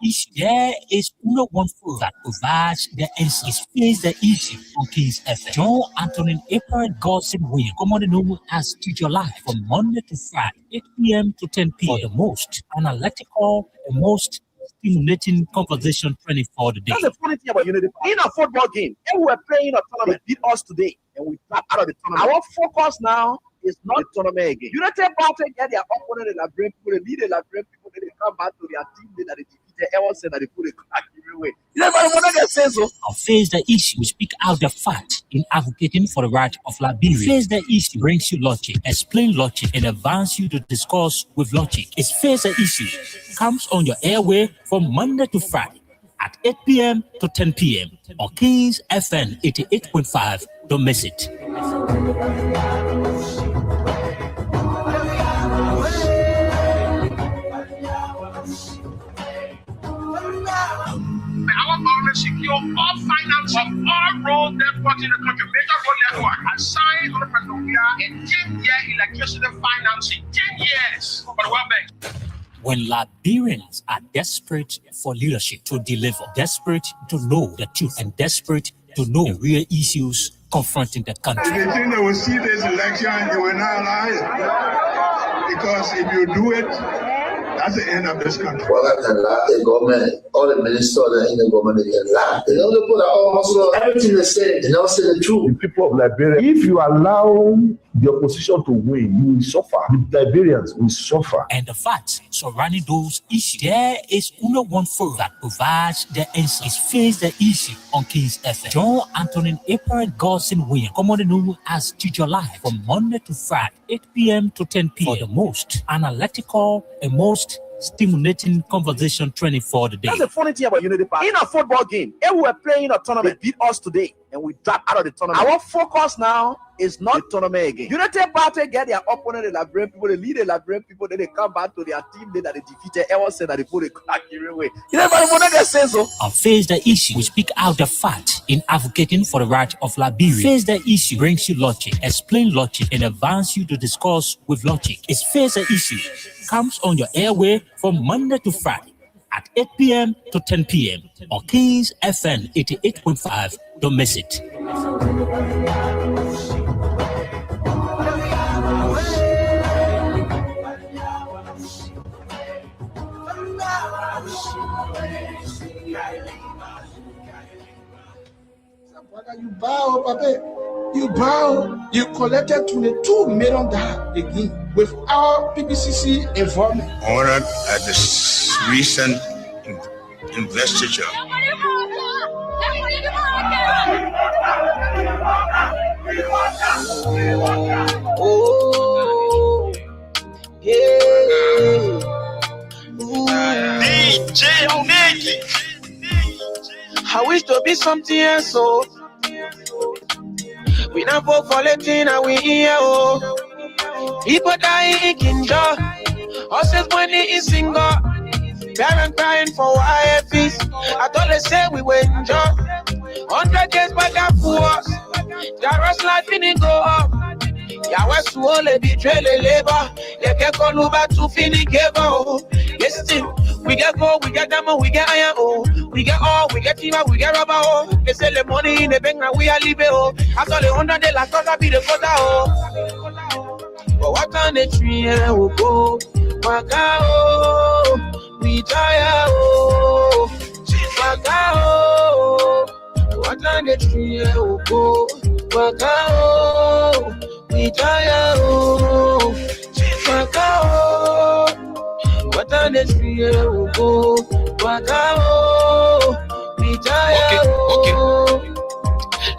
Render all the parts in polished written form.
issue. There is no one food that provides the answer. Face the issue on Kings FM. John Anthony April Godson William, commonly known as Teacher Live, from Monday to Friday, 8 p.m. to 10 p.m. for the most analytical and most stimulating conversation training for the day. That's the funny thing about Unity. In a football game, and we're playing a tournament, beat us today, and we drop out of the tournament. Our focus now is not tournament again. United Baltic get their opponent in Labrem people, they lead the Labrem people, then they come back to their team, then they defeat the Ewell said that they put a crack everywhere. You never want to say so. Face the issue, speak out the fact in advocating for the right of Liberia. Face the issue brings you logic, explain logic, and advance you to discuss with logic. It's Face the Issue comes on your airway from Monday to Friday at 8 p.m. to 10 p.m. on Kings FM 88.5. Don't miss it. Our government secure all financing, all road networks in the country, major road network, and signed on the President a 10-year electricity financing, 10 years for the World Bank. When Liberians are desperate for leadership to deliver, desperate to know the truth, and desperate to know the real issues confronting the country. They think they will see this election, you will not lie. Because if you do it, that's the end of this country. Well, I can lie. The government, all the ministers in the government, they can lie. They don't put also everything they say. They don't say the truth. The people of Liberia, if you allow the opposition to win, you will suffer. The Liberians will suffer. And the facts surrounding those issues, there is only one forum that provides the answer. It's Face the Issue on Kings FM. John Anthony April Godson William, commonly known as Teacher Live, from Monday to Friday, 8 p.m. to 10 p.m. for the most analytical and most stimulating conversation training for the day. That's the funny thing about Unity Park. In a football game, and we're playing a tournament, beat us today, and we drop out of the tournament. Our focus now is not the tournament again. United Party get their opponent in Labrem people, they lead the Labrem people, then they come back to their team, then they defeat the Ewell said that they put a crack everywhere. You never want to say so. On Face the Issue, we speak out the fact in advocating for the right of Liberia. Face the Issue brings you logic, explain logic, and advance you to discuss with logic. It's Face the Issue comes on your airway from Monday to Friday at 8 p.m. to 10 p.m. on Kings FM 88.5. Don't miss it. You bow, Papa. You bow. You collected $22 million again with our PPCC involvement. Honored at this recent investiture. Oh, yeah. DJ Onegi. I wish to be something else, so we not vote for Latin and we here, oh. People dying in jail, horses money is single, parents crying for IFs. I thought they say we were in jail, 100 years back and forth, Jarrah's life didn't go up. Yahweh swole betray the labor, they can't call over to finish give out. Listen, we get gold, we get diamond, we get iron, oh. We get all, we get timber, we get rubber, oh. They sell the money in the bank and we are living, oh. After the 100 days, last quarter be the quarter, oh. But what can the tree will go? Waka, oh. We tire, oh. Waka, oh. What can the tree will go? Waka, oh. We tire, oh. Waka, oh. What an experience will go, Okay.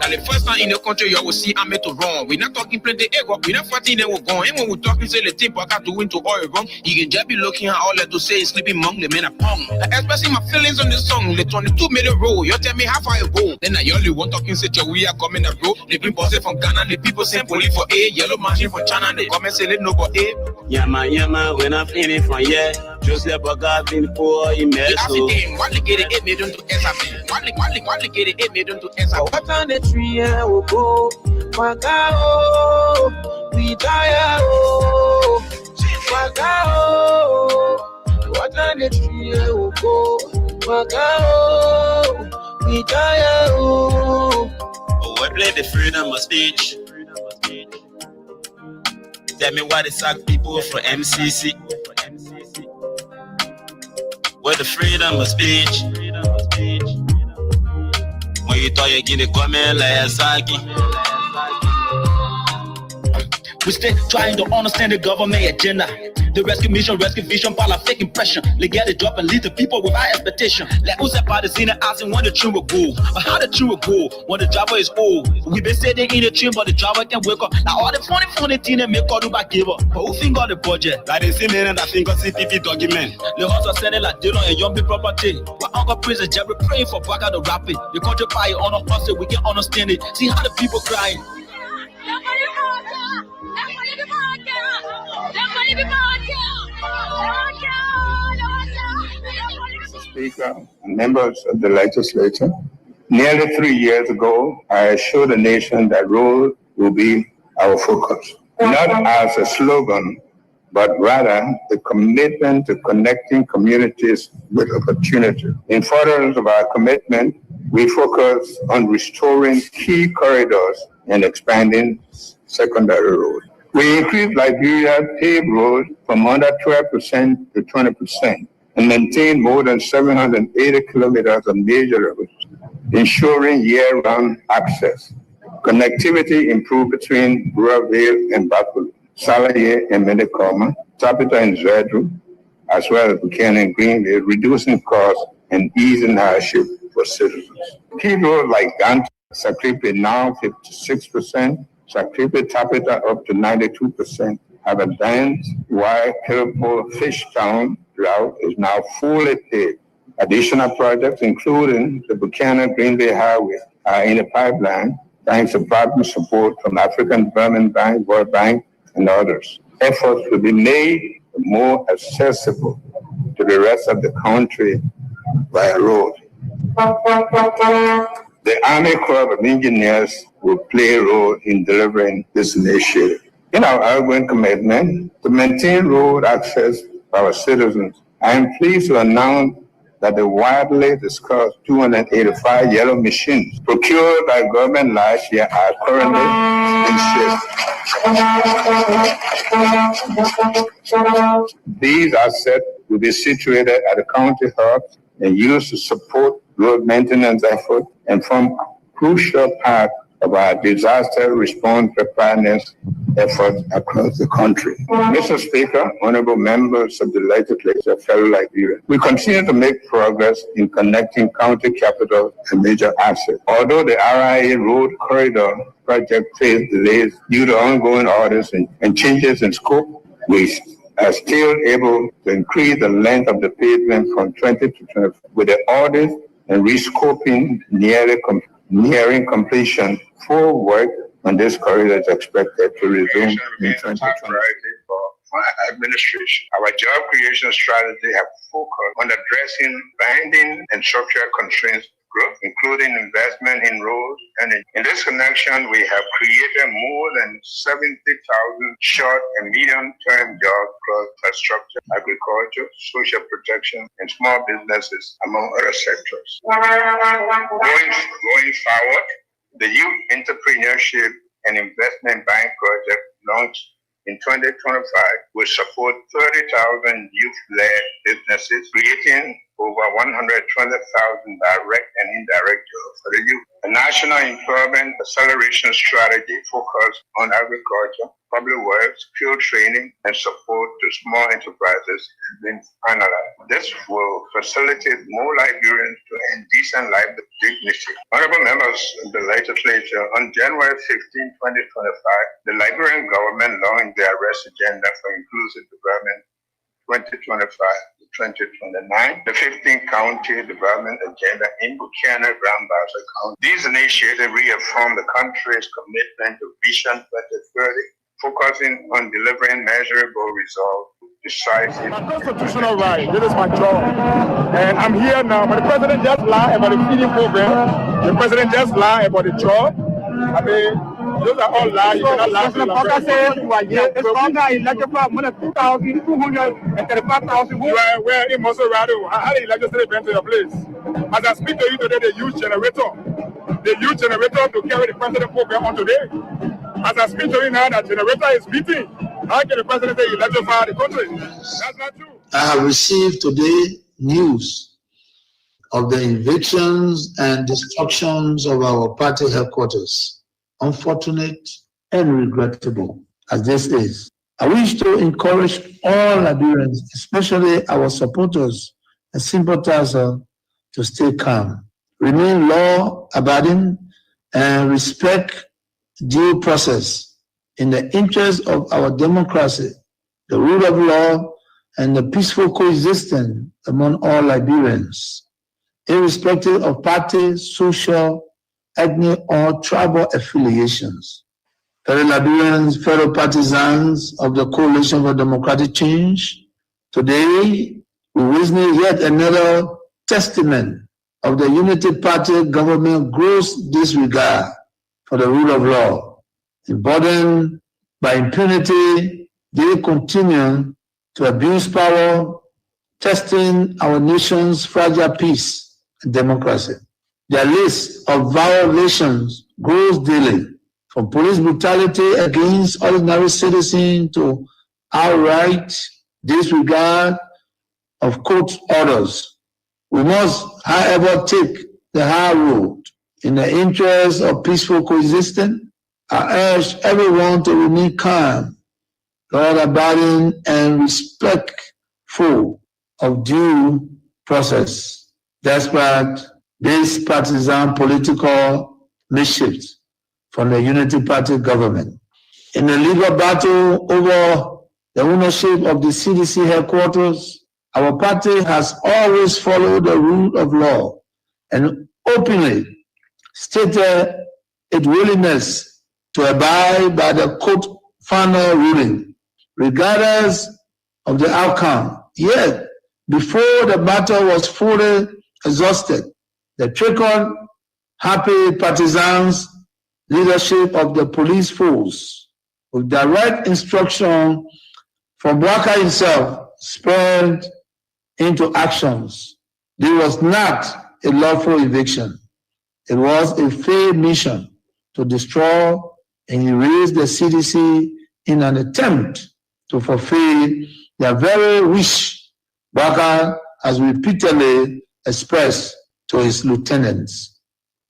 Now the first time in the country you will see I'm to wrong. We're not talking plenty ego, we're not fighting them will go. And when we're talking say the team I got to win to all wrong. You can just be looking at all that to say is sleeping monk, the men are pong. Expressing my feelings on the song, the 22 minute roll. You tell me how far I go. Then I only want talking say we are coming up bro. The people say from Ghana, the people say police for A, yellow machine for China, they come and say let no go A. Yama, when I'm feeling from here. Joseph Bogavin for immerso. What they get it made into SAP. What they get it made into SAP. What on the tree will go? Waka, we tire, oh. Waka, oh. Alternately, oh, go, we die, oh. Oh, I play the freedom of speech. Tell me why they sack people for MCC. Where the freedom of speech. When you thought you get the comment like Saki. We still trying to understand the government agenda. The rescue mission, rescue vision, while a fake impression. They get the job and lead the people with high expectation. Like who's that party in the asking when the train will go? But how the train will go when the driver is old? We been sitting in the train, but the driver can't wake up. Now all the funny thing they make all do back give up. But who think on the budget? Like they see men and I think of CPP document. The house are selling like Dillon and young people property. But Uncle Prince and Jerry praying for Braga to rap it. The country pie on us so we can understand it. See how the people crying. Mr. Speaker, members of the legislature, nearly 3 years ago, I assured the nation that road will be our focus, not as a slogan, but rather the commitment to connecting communities with opportunity. In furtherance of our commitment, we focus on restoring key corridors and expanding secondary roads. We increased Liberia's paved roads from under 12% to 20% and maintained more than 780 kilometers of major roads, ensuring year-round access. Connectivity improved between Buraville and Baku, Salaye and Medekoma, Tapita and Zedru, as well as Buchanan and Greenville, reducing costs and easing hardship for citizens. Key roads like Gant, Sakripe now 56%, Sakripe Tapita up to 92%, have advanced, while Kirpo Fishtown route is now fully paved. Additional projects, including the Buchanan Greenville Highway, are in the pipeline, thanks to partner support from African Development Bank, World Bank, and others. Efforts will be made more accessible to the rest of the country by road. The Army Corps of Engineers will play a role in delivering this initiative. In our ongoing commitment to maintain road access for our citizens, I am pleased to announce that the widely discussed 285 yellow machines procured by government last year are currently in shift. These assets will be situated at the county hubs and used to support road maintenance efforts and form a crucial part of our disaster response preparedness efforts across the country. Mr. Speaker, honorable members of the legislature, fellow Liberians, we continue to make progress in connecting county capitals and major assets. Although the RIA Road Corridor project faced delays due to ongoing orders and changes in scope, we are still able to increase the length of the pavement from 20 to 20 with the orders and rescoping nearing completion. Full work on this corridor is expected to resume in 2020. For my administration, our job creation strategy have focused on addressing binding and structural constraints growth, including investment in roads. And in this connection, we have created more than 70,000 short and medium-term jobs across infrastructure, agriculture, social protection, and small businesses, among other sectors. Going forward, the Youth Entrepreneurship and Investment Bank project launched in 2025 will support 30,000 youth-led businesses, creating over 120,000 direct and indirect jobs for the youth. A national employment acceleration strategy focused on agriculture, public works, skill training, and support to small enterprises has been finalized. This will facilitate more Liberians to earn decent life with dignity. Honorable members of the legislature, on January 15, 2025, the Liberian government launched the Arrest Agenda for Inclusive Development 2025 to 2029, the 15th County Development Agenda in Buchanan, Grand Bassa County. These initiatives reaffirm the country's commitment to Vision 2030, focusing on delivering measurable results. Decisive. My constitutional right. This is my job. And I'm here now. But the president just lied about the feeding program. The president just lied about the job. I mean, Those are all lies. You cannot lie to Walker said you are here. It's longer elected for more than 2,235,000. Where in Mosorado, how the legislative went to your place? As I speak to you today, they use generator. They use generator to carry the president program on today. As I speak to you now, that generator is beating. How can the president say he electrify the country? That's not true. I have received today news of the evictions and destructions of our party headquarters. Unfortunate and regrettable as this is. I wish to encourage all Liberians, especially our supporters and sympathizers, to stay calm, remain law-abiding, and respect due process in the interest of our democracy, the rule of law, and the peaceful coexistence among all Liberians, irrespective of party, social, ethnic, or tribal affiliations. Fellow Liberians, fellow partisans of the Coalition for Democratic Change, today we witness yet another testament of the Unity Party government gross disregard for the rule of law. Emboldened by impunity, they continue to abuse power, testing our nation's fragile peace and democracy. Their list of violations grows daily, from police brutality against ordinary citizens to outright disregard of court orders. We must, however, take the high road. In the interest of peaceful coexistence, I urge everyone to remain calm, law-abiding, and respectful of due process, despite this partisan political mischief from the Unity Party government. In the legal battle over the ownership of the CDC headquarters, our party has always followed the rule of law and openly stated its willingness to abide by the court final ruling, regardless of the outcome. Yet, before the battle was fully exhausted, the trigger-happy partisans leadership of the police force, with direct instruction from Bwaka himself, spurred into actions. There was not a lawful eviction. It was a failed mission to destroy and erase the CDC in an attempt to fulfill their very wish Bwaka has repeatedly expressed to his lieutenants.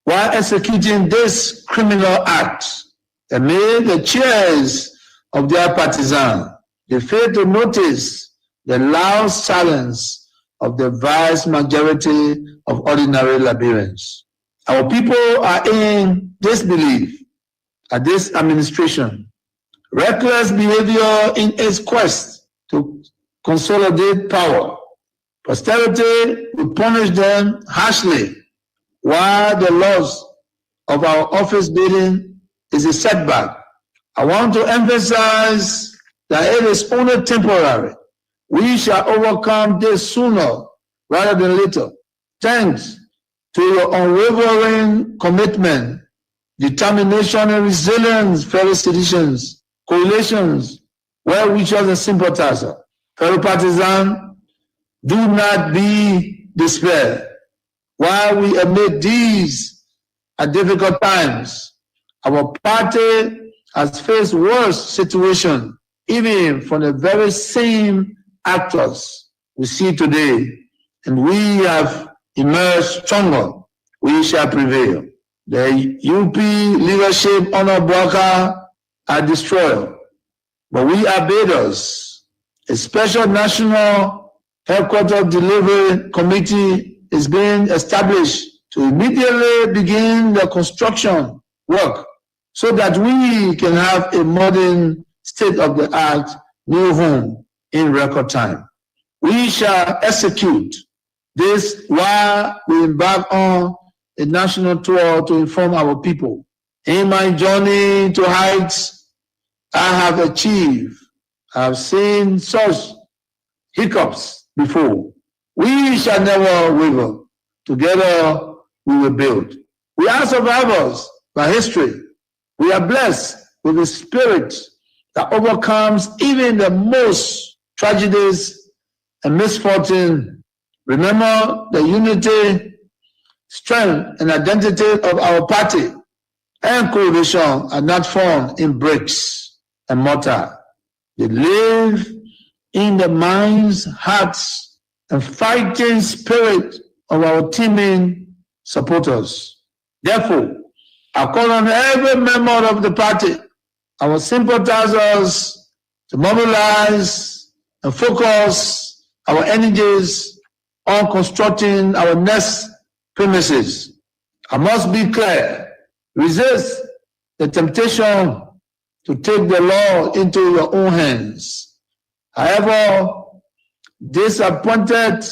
While executing this criminal act, they made the cheers of their partisans. They failed to notice the loud silence of the vast majority of ordinary Liberians. Our people are in disbelief at this administration. Reckless behavior in its quest to consolidate power. Posterity will punish them harshly, while the loss of our office building is a setback. I want to emphasize that it is only temporary. We shall overcome this sooner rather than later. Thanks to your unwavering commitment, determination, and resilience, fellow citizens, coalitions, well-wishers, and sympathizers. Fellow partisans, do not be despaired. While we admit these are difficult times, our party has faced worse situations, even from the very same actors we see today, and we have emerged stronger. We shall prevail. The UP leadership under Bwaka are destroyed, but we are builders. A special national headquarters delivery committee is being established to immediately begin the construction work so that we can have a modern state-of-the-art new home in record time. We shall execute this while we embark on a national tour to inform our people. In my journey to heights I have achieved, I have seen such hiccups before. We shall never waver. Together we will build. We are survivors by history, We are blessed with the spirit that overcomes even the most tragedies and misfortune. Remember the unity, strength, and identity of our party and coalition are not found in bricks and mortar. They live in the minds, hearts, and fighting spirit of our teaming supporters. Therefore, I call on every member of the party, our sympathizers, to mobilize and focus our energies on constructing our next premises. I must be clear, resist the temptation to take the law into your own hands. However disappointed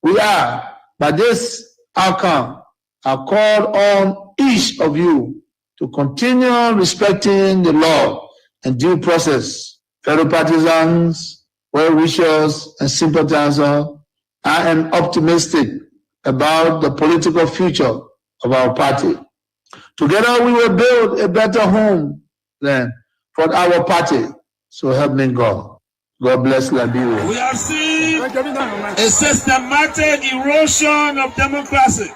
we are by this outcome, I call on each of you to continue respecting the law and due process. Fellow partisans, well-wishers, and sympathizers, I am optimistic about the political future of our party. Together we will build a better home then for our party. So help me God. God bless Liberia. We have seen a systematic erosion of democracy.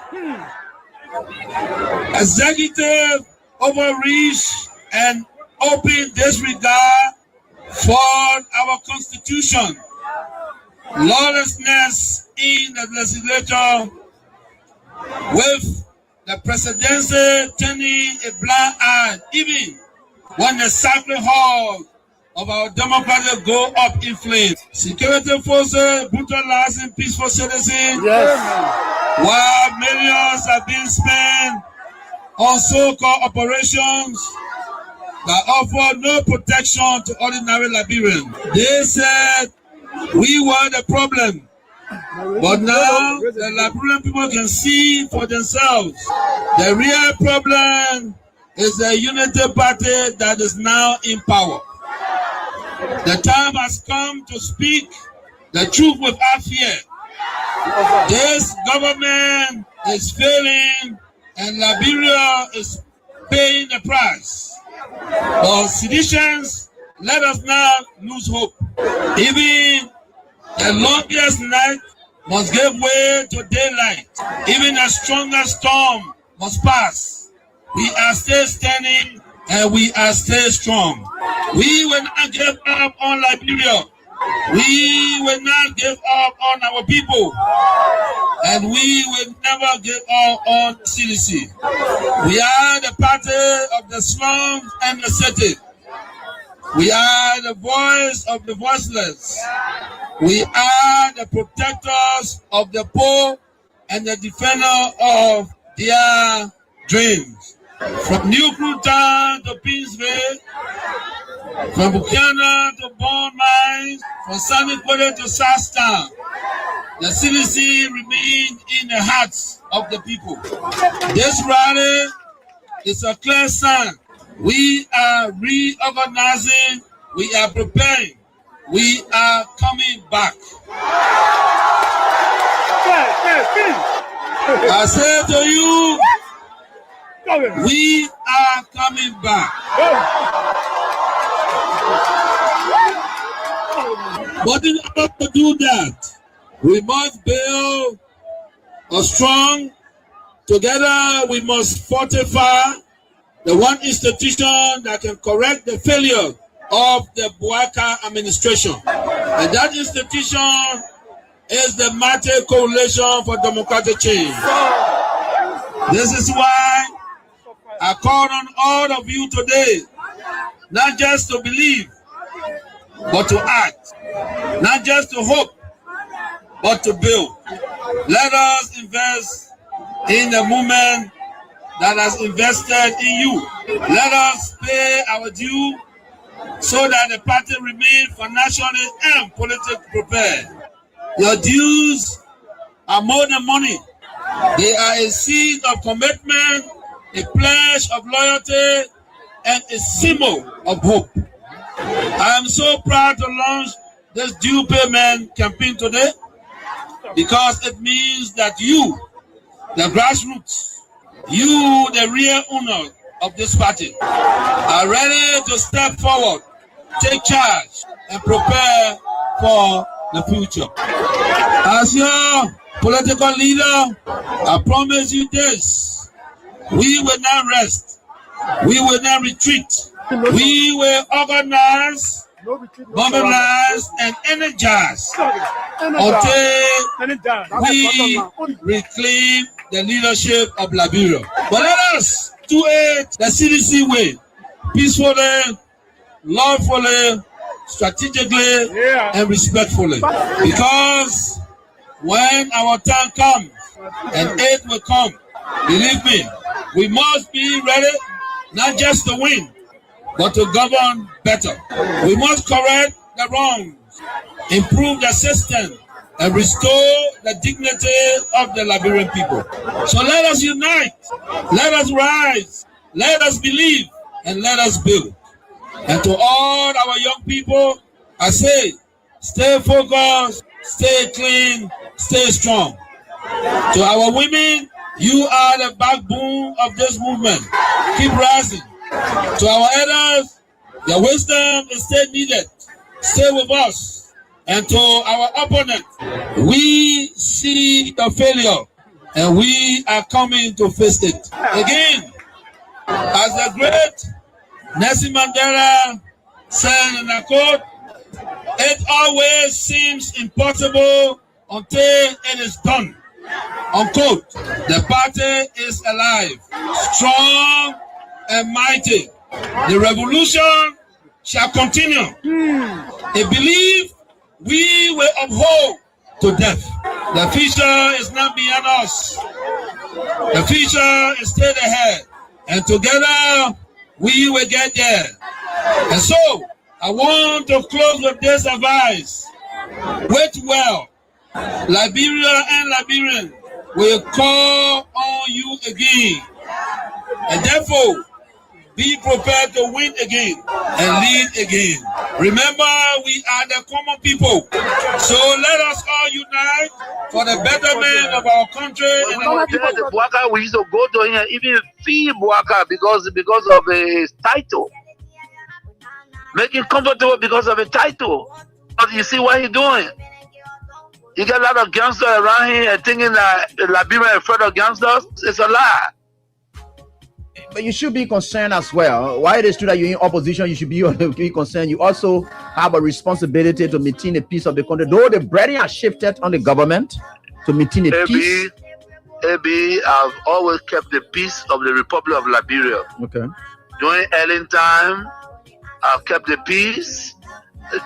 Executive overreach and open disregard for our constitution. Lawlessness in the legislature, with the presidency turning a blind eye even when the sacred hall of our democracy go up in flames. Security forces brutalizing peaceful citizens, while millions are being spent on so-called operations that offer no protection to ordinary Liberians. They said we were the problem, but now the Liberian people can see for themselves. The real problem is the unity party that is now in power. The time has come to speak the truth without fear. This government is failing and Liberia is paying the price. For seditions, let us not lose hope. Even the longest night must give way to daylight. Even the strongest storm must pass. We are still standing and we are still strong. We will not give up on Liberia. We will not give up on our people. And we will never give up on CDC. We are the party of the slums and the city. We are the voice of the voiceless. We are the protectors of the poor and the defender of their dreams. From New Cruton to Pinsville, from Buchanan to Bond Mines, from Sunny Quarter to Southtown, the CDC remains in the hearts of the people. This rally is a clear sign. We are reorganizing, we are preparing, we are coming back. I say to you, we are coming back. But in order to do that, we must build a strong, together we must fortify the one institution that can correct the failure of the Bouaka administration. And that institution is the Mighty Coalition for Democratic Change. This is why I call on all of you today, not just to believe, but to act. Not just to hope, but to build. Let us invest in the movement that has invested in you. Let us pay our due so that the party remains financially and politically prepared. Your dues are more than money. They are a seed of commitment, a pledge of loyalty, and a symbol of hope. I am so proud to launch this due payment campaign today because it means that you, the grassroots, you, the real owner of this party are ready to step forward, take charge, and prepare for the future. As your political leader, I promise you this: we will not rest, we will not retreat, we will organize, mobilize, and energize until we reclaim the leadership of Liberia. But let us do it the CDC way, peacefully, lawfully, strategically, and respectfully. Because when our time comes and aid will come, believe me, we must be ready not just to win, but to govern better. We must correct the wrongs, improve the system, and restore the dignity of the Liberian people. So let us unite, let us rise, let us believe, and let us build. And to all our young people, I say, stay focused, stay clean, stay strong. To our women, you are the backbone of this movement. Keep rising. To our elders, your wisdom is still needed. Stay with us. And to our opponents, we see the failure and we are coming to face it. Again, as the great Nelson Mandela said in a quote, it always seems impossible until it is done. Unquote. The party is alive, strong and mighty. The revolution shall continue. A belief we will uphold to death. The future is not beyond us. The future is still ahead. And together we will get there. And so I want to close with this advice. Wait well. Liberia and Liberians will call on you again. And therefore, be prepared to win again and lead again. Remember, we are the common people. So let us all unite for the betterment of our country. And our people. The Bouaka, we used to go to him, even fee Bouaka because of his title. Make him comfortable because of a title. But you see what he's doing? You get a lot of gangsters around here and thinking that Liberia is afraid of gangsters. It's a lie. But you should be concerned as well. Why it is true that you're in opposition, you should be concerned. You also have a responsibility to maintain the peace of the country. Though the burden has shifted on the government to maintain the peace. AB, I've always kept the peace of the Republic of Liberia. Okay. During Ellen time, I've kept the peace.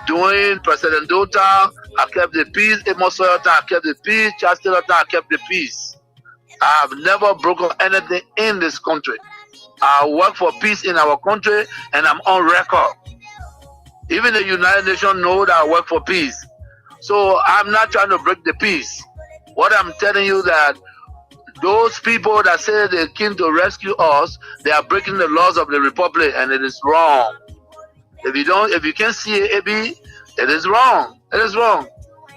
During President Dota, I kept the peace. Amos Sawyer time, I kept the peace. Charles Taylor time, I kept the peace. I have never broken anything in this country. I work for peace in our country, and I'm on record. Even the United Nations know that I work for peace. So I'm not trying to break the peace. What I'm telling you that those people that say they came to rescue us, they are breaking the laws of the Republic, and it is wrong. If you can't see it, AB, it is wrong. It is wrong.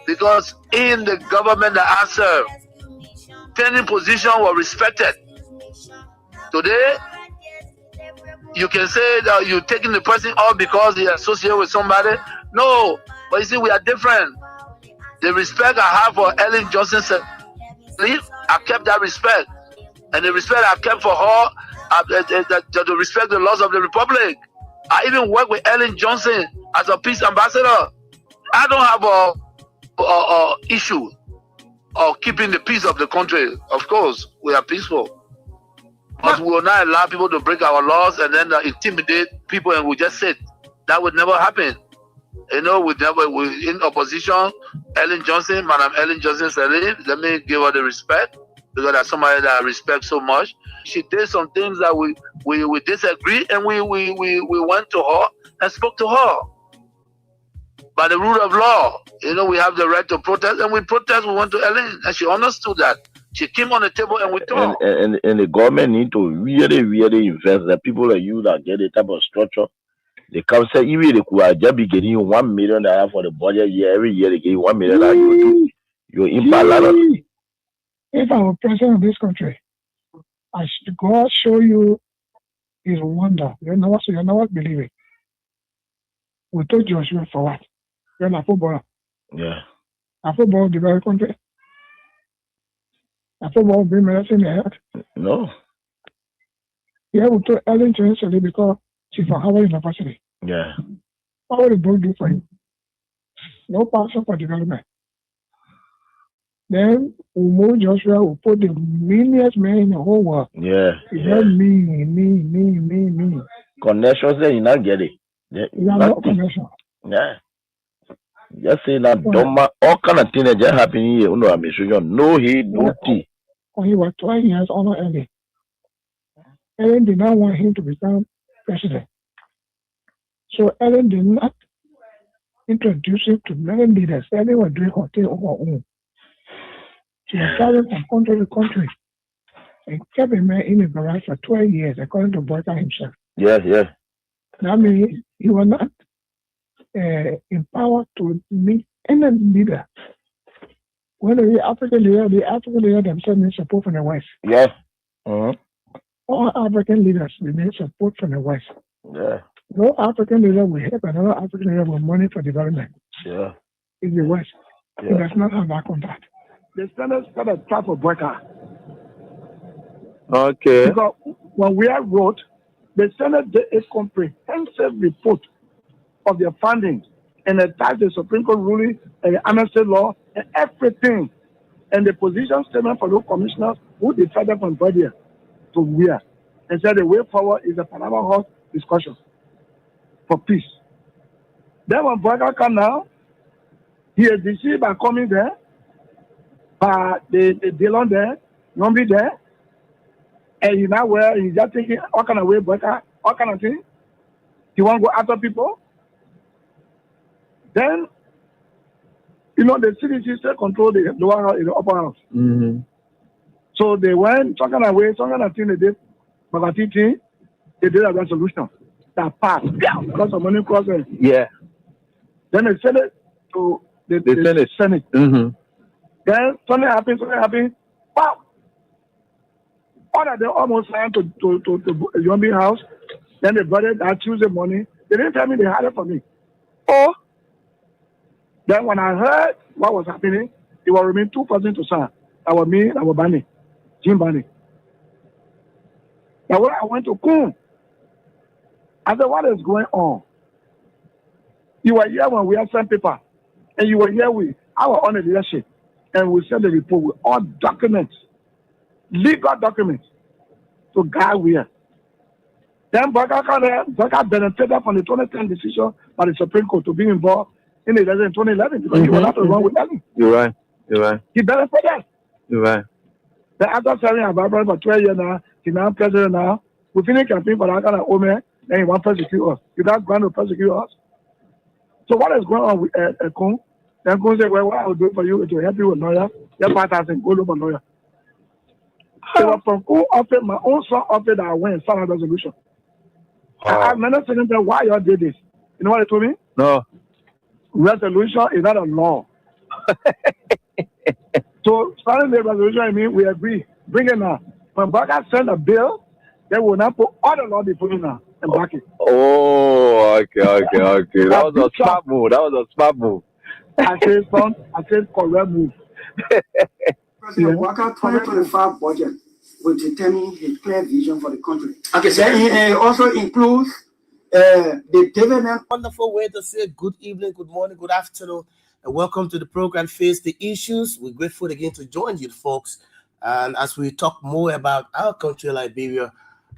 Because in the government that I serve, tenant position was respected. Today, you can say that you're taking the person off because he associated with somebody. No, but you see, we are different. The respect I have for Ellen Johnson, I kept that respect. And the respect I kept for her, to respect the laws of the Republic. I even work with Ellen Johnson as a peace ambassador. I don't have a issue of keeping the peace of the country. Of course, we are peaceful. But we will not allow people to break our laws and then intimidate people and we just sit. That would never happen. You know, we in opposition, Ellen Johnson, Madam Ellen Johnson said, let me give her the respect because that's somebody that I respect so much. She did some things that we disagree and we went to her and spoke to her. By the rule of law, you know, we have the right to protest and we protest, we went to Ellen and she understood that. She came on the table and we talked. And the government need to really, really invest. The people like you that get the type of structure, they come say, even they could just be getting you $1 million for the budget year. Every year they give you $1 million. You impact a lot of. If I were president of this country, I should go show you is a wonder. You never believe it. We told Joshua for what? You're a footballer. Yeah. A football developed country. A football bring medicine in the head. No. Yeah, we told Ellen to because she's from Harvard University. Yeah. What will the book do for you? No passion for development. Then we move Joshua, we put the millions men in the whole world. Yeah. It's not me. Connections there, you not get it. Yeah. No connection. Yeah. Just say that Doma, all kind of things that just happen here. No, I'm sure no he no tea. When he was 12 years older, Ellen did not want him to become president. So Ellen did not introduce him to many leaders. Ellen was doing her thing on her own. She was traveling from country to country and kept a man in the garage for 12 years, according to Boyka himself. Yeah. That means he was not empowered to meet any leader. When the African leader themselves need support from the West. Yeah. Uh-huh. All African leaders need support from the West. Yeah. No African leader will help another African leader with money for development. Yeah. In the West. Yeah. It does not have that contact. The Senate got a trap for Boyka. Okay. Because when we wrote, the Senate did a comprehensive report of their findings and attached the Supreme Court ruling and the amnesty law and everything. And the position statement for those commissioners who decided from Brady to where. And said the way forward is a Panama House discussion for peace. Then when Boyka come now, he is deceived by coming there, by the Dillon there, Yombi there, and he's now where he's just thinking, what kind of way Boyka, what kind of thing? He want to go after people? Then, the CDC still control the lower house, the upper house. Mm-hmm. So they went, some kind of thing they did, but they did a resolution that passed because of money crossing. Yeah. Then they sent it to the Senate. Mm-hmm. Then something happened. Wow! All that they almost signed to Yombi house. Then they brought it that Tuesday morning. They didn't tell me they had it for me. Oh! Then when I heard what was happening, it was remain 2 persons to sign. That was me, that was Barney, Jim Barney. Now when I went to Coon, I said, what is going on? You were here when we had sent paper, and you were here with our own leadership, and we sent the report with all documents, legal documents, to guide where. Then Boyka benefited from the 2010 decision by the Supreme Court to be involved in the election in 2011 because he was not wrong with Ellen. You're right. He benefited. You're right. Then after serving our Bible for 12 years now, he's now president now. We finished campaign for that kind of woman, then he wants to persecute us. He doesn't want to persecute us. So what is going on with Kun? Then Kun said, well, what I will do for you is to help you with lawyer. Get 5,000, go look for lawyer. It was from Kun offered, my own son offered that I went and signed a resolution. I've never seen them why y'all did this. You know what they told me? No. Resolution is not a law. So signing the resolution, I mean, we agree. Bring it now. When Boyka send a bill, they will not put all the law before you now and back it. Oh, okay. That was a smart move. I said correct move. President Boyka 2025 budget will determine his clear vision for the country. Okay, so it also includes the development. Wonderful way to say good evening, good morning, good afternoon, and welcome to the program Face the Issues. We're grateful again to join you, folks. And as we talk more about our country, Liberia,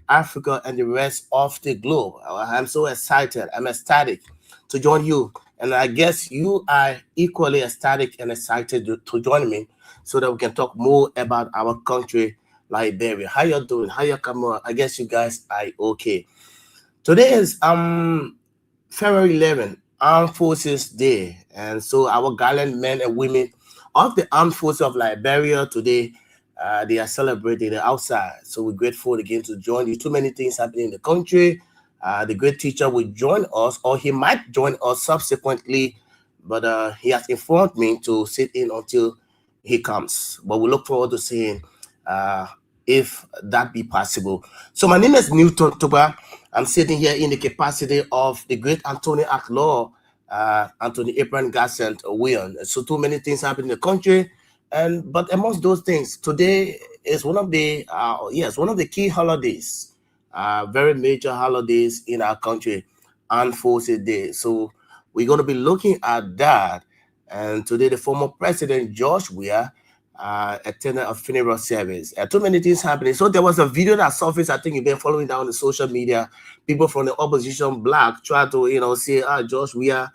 Africa, and the rest of the globe, I'm so excited. I'm ecstatic to join you. And I guess you are equally ecstatic and excited to join me so that we can talk more about our country, Liberia. How you doing? How you come on? I guess you guys are okay. Today is February 11, Armed Forces Day. And so our gallant men and women of the Armed Forces of Liberia today, they are celebrating the outside. So we're grateful again to join you. Too many things happening in the country. The great teacher will join us, or he might join us subsequently, but he has informed me to sit in until he comes. But we look forward to seeing if that be possible. So my name is Newton Toba. I'm sitting here in the capacity of the great Anthony Aklo, Anthony Abraham Garcent William. So too many things happen in the country, but amongst those things, today is one of the key holidays, very major holidays in our country, Armed Forces Day. So we're going to be looking at that. And today, the former President George Weah attended a funeral service. Too many things happening. So there was a video that surfaced. I think you've been following down the social media. People from the opposition bloc try to, say, George Weah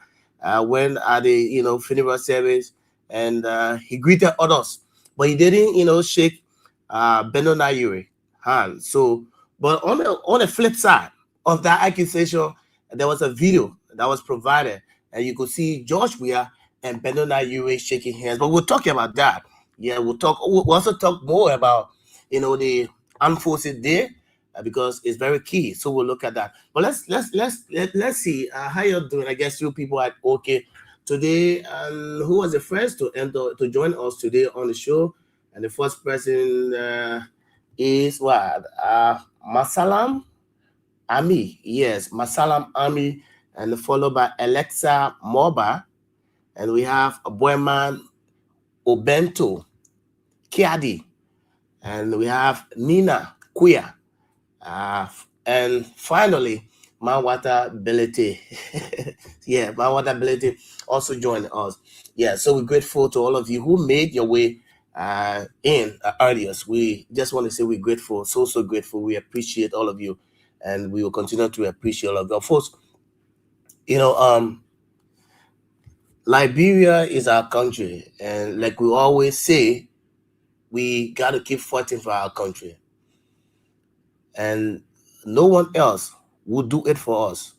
went at the, funeral service, and he greeted others, but he didn't, shake Beno Nayiri hand. So, but on the flip side of that accusation, there was a video that was provided, and you could see George Weah and Beno Nayiri shaking hands. But we'll talk about that. Yeah, we'll also talk more about, the Armed Forces Day, because it's very key. So we'll look at that. But let's see how you're doing. I guess you people are okay today. Who was the first to join us today on the show? And the first person is what? Masalam Ami. Yes, Masalam Ami, and followed by Alexa Moba, and we have Boyman Obento Kiadi, and we have Nina Kuya, and finally Mawata Belete. Yeah, Mawata Belete also joined us. Yeah, so we're grateful to all of you who made your way in earlier. We just want to say we're grateful, so grateful. We appreciate all of you, and we will continue to appreciate all of you. Of course, Liberia is our country, and like we always say, we got to keep fighting for our country, and no one else will do it for us,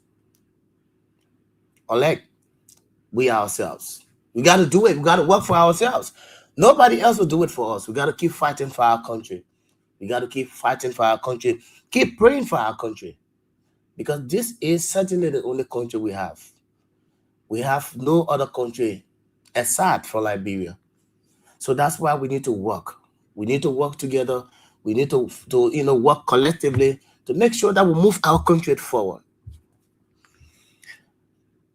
unlike we ourselves. We got to do it. We got to work for ourselves. Nobody else will do it for us. We got to keep fighting for our country. We got to keep fighting for our country. Keep praying for our country, because this is certainly the only country we have. We have no other country aside from Liberia. So that's why we need to work. We need to work together. We need to work collectively to make sure that we move our country forward.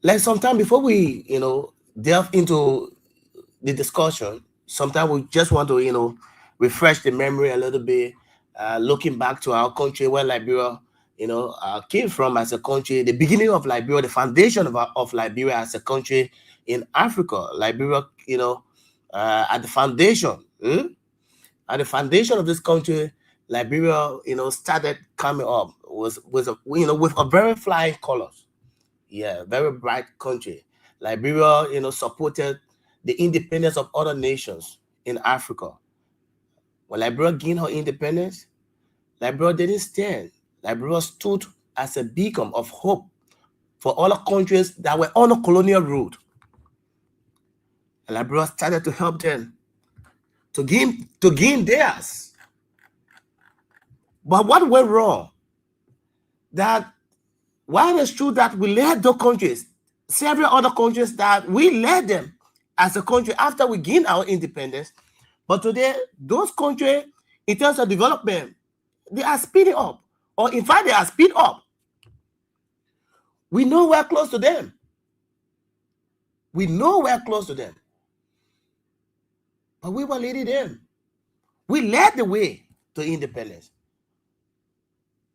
Like sometime before we, delve into the discussion, sometimes we just want to, refresh the memory a little bit, looking back to our country, where Liberia, came from as a country, the beginning of Liberia, the foundation of Liberia as a country in Africa. Liberia, at the foundation, of this country, Liberia, started coming up with a very flying colors. Yeah, very bright country. Liberia, supported the independence of other nations in Africa. When Liberia gained her independence, Liberia didn't stand. Liberia stood as a beacon of hope for other countries that were on a colonial route. And Liberia started to help them to gain theirs. But what went wrong? That while it's true that we led those countries, several other countries that we led them as a country after we gained our independence, but today those countries, in terms of development, they are speeding up. Or in fact, they are speed up. We know we're close to them. We know we're close to them. But we were leading them. We led the way to independence.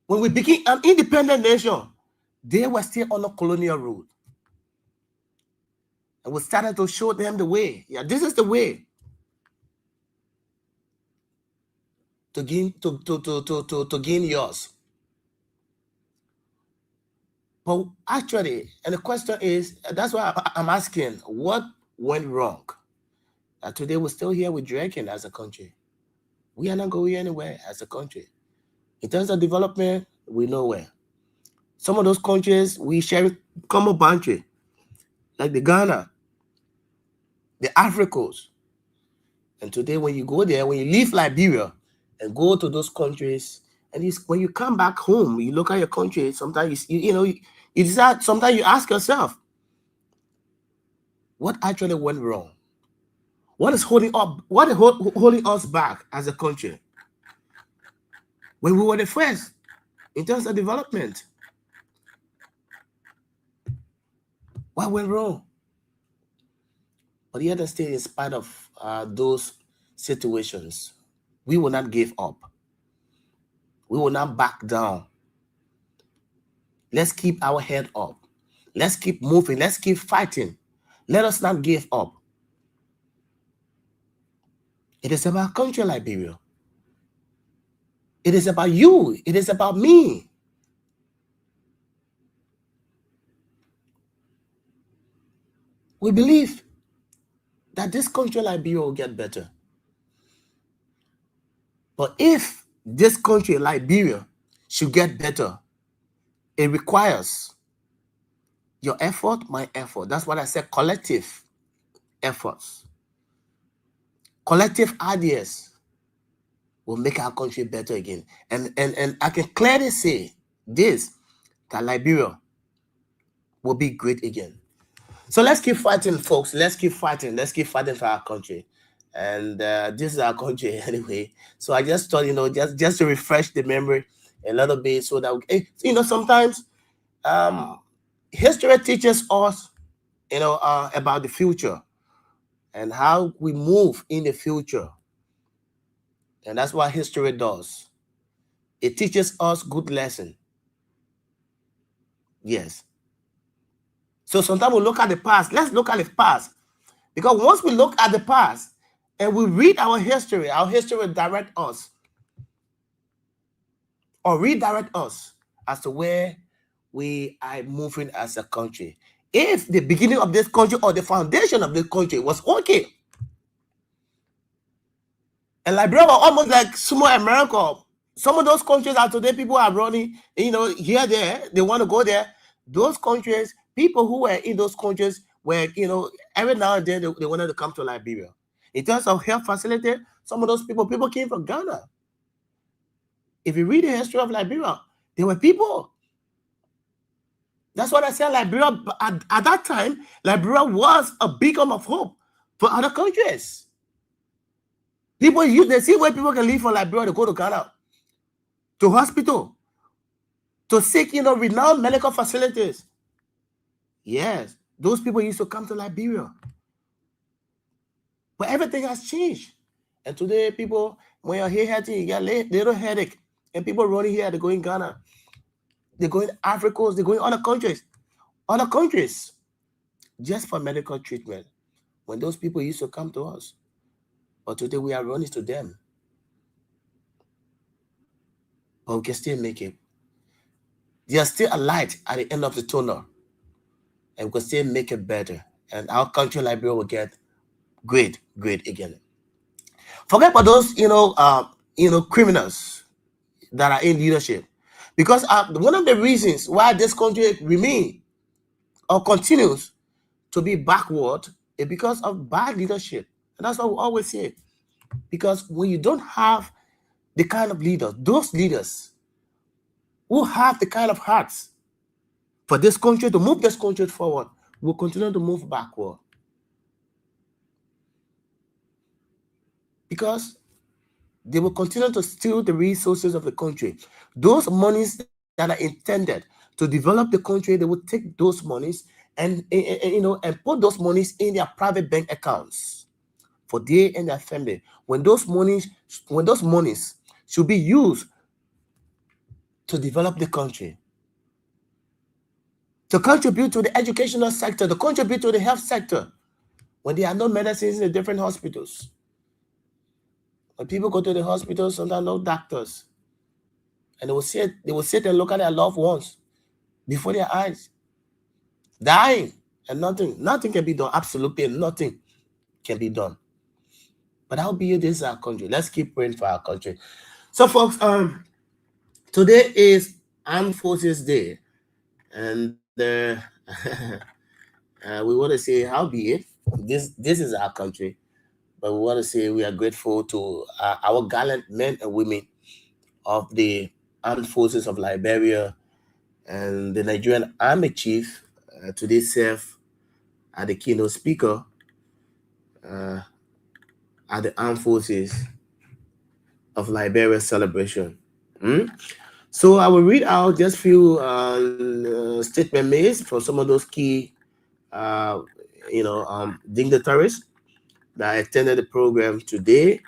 When we became an independent nation, they were still on a colonial route. And we started to show them the way. Yeah, this is the way to gain yours. But actually, and the question is, that's why I'm asking, what went wrong? Today we're still here with drinking as a country. We are not going anywhere as a country. In terms of development, we're nowhere. Some of those countries, we share common boundary, like the Ghana, the Africans. And today when you go there, when you leave Liberia and go to those countries, and when you come back home, you look at your country, sometimes you decide, sometimes you ask yourself, what actually went wrong? What is holding us back as a country? when we were the first in terms of development. What went wrong? But yet, still, in spite of those situations, we will not give up. We will not back down. Let's keep our head up. Let's keep moving. Let's keep fighting. Let us not give up. It is about country Liberia. It is about you. It is about me. We believe that this country Liberia will get better. But if this country Liberia should get better, it requires your effort, my effort. That's what I said, collective efforts. Collective ideas will make our country better again. And I can clearly say this, that Liberia will be great again. So let's keep fighting, folks. Let's keep fighting. Let's keep fighting for our country. And this is our country anyway. So I just thought, just to refresh the memory a little bit so that, sometimes history teaches us, about the future and how we move in the future. And that's what history does. It teaches us good lesson. Yes. So sometimes we look at the past. Let's look at the past. Because once we look at the past and we read our history will direct us or redirect us as to where we are moving as a country. If the beginning of this country or the foundation of this country was okay, and Liberia was almost like small America, some of those countries that today people are running, here, there, they want to go there. Those countries, people who were in those countries were, every now and then they wanted to come to Liberia. In terms of health facility, some of those people came from Ghana. If you read the history of Liberia, there were people. That's what I said. Liberia, at that time, Liberia was a beacon of hope for other countries. People, they see where people can leave from Liberia to go to Ghana, to hospital, to seek, renowned medical facilities. Yes, those people used to come to Liberia. But everything has changed. And today, people, when you're here, you get a little headache. And people running here, they're going Ghana. They're going Africa. They're going other countries, just for medical treatment. When those people used to come to us. But today, we are running to them. But we can still make it. There's still a light at the end of the tunnel. And we can still make it better. And our country, Liberia, will get great again. Forget about those, criminals that are in leadership. Because one of the reasons why this country remains or continues to be backward is because of bad leadership. And that's what we always say. Because when you don't have the kind of leaders, those leaders who have the kind of hearts for this country to move this country forward, will continue to move backward. Because they will continue to steal the resources of the country. Those monies that are intended to develop the country, they will take those monies and put those monies in their private bank accounts for they and their family. When those monies should be used to develop the country, to contribute to the educational sector, to contribute to the health sector, when there are no medicines in the different hospitals. When people go to the hospital, sometimes no doctors. And they will sit and look at their loved ones before their eyes, dying, and nothing can be done. Absolutely nothing can be done. But how be it, this is our country. Let's keep praying for our country. So, folks, today is Armed Forces Day. And we want to say, how be it, this is our country. But we want to say we are grateful to our gallant men and women of the Armed Forces of Liberia and the Nigerian Army Chief. Today served as the keynote speaker at the Armed Forces of Liberia celebration. So I will read out just few statement made from some of those key, dignitaries that attended the program today.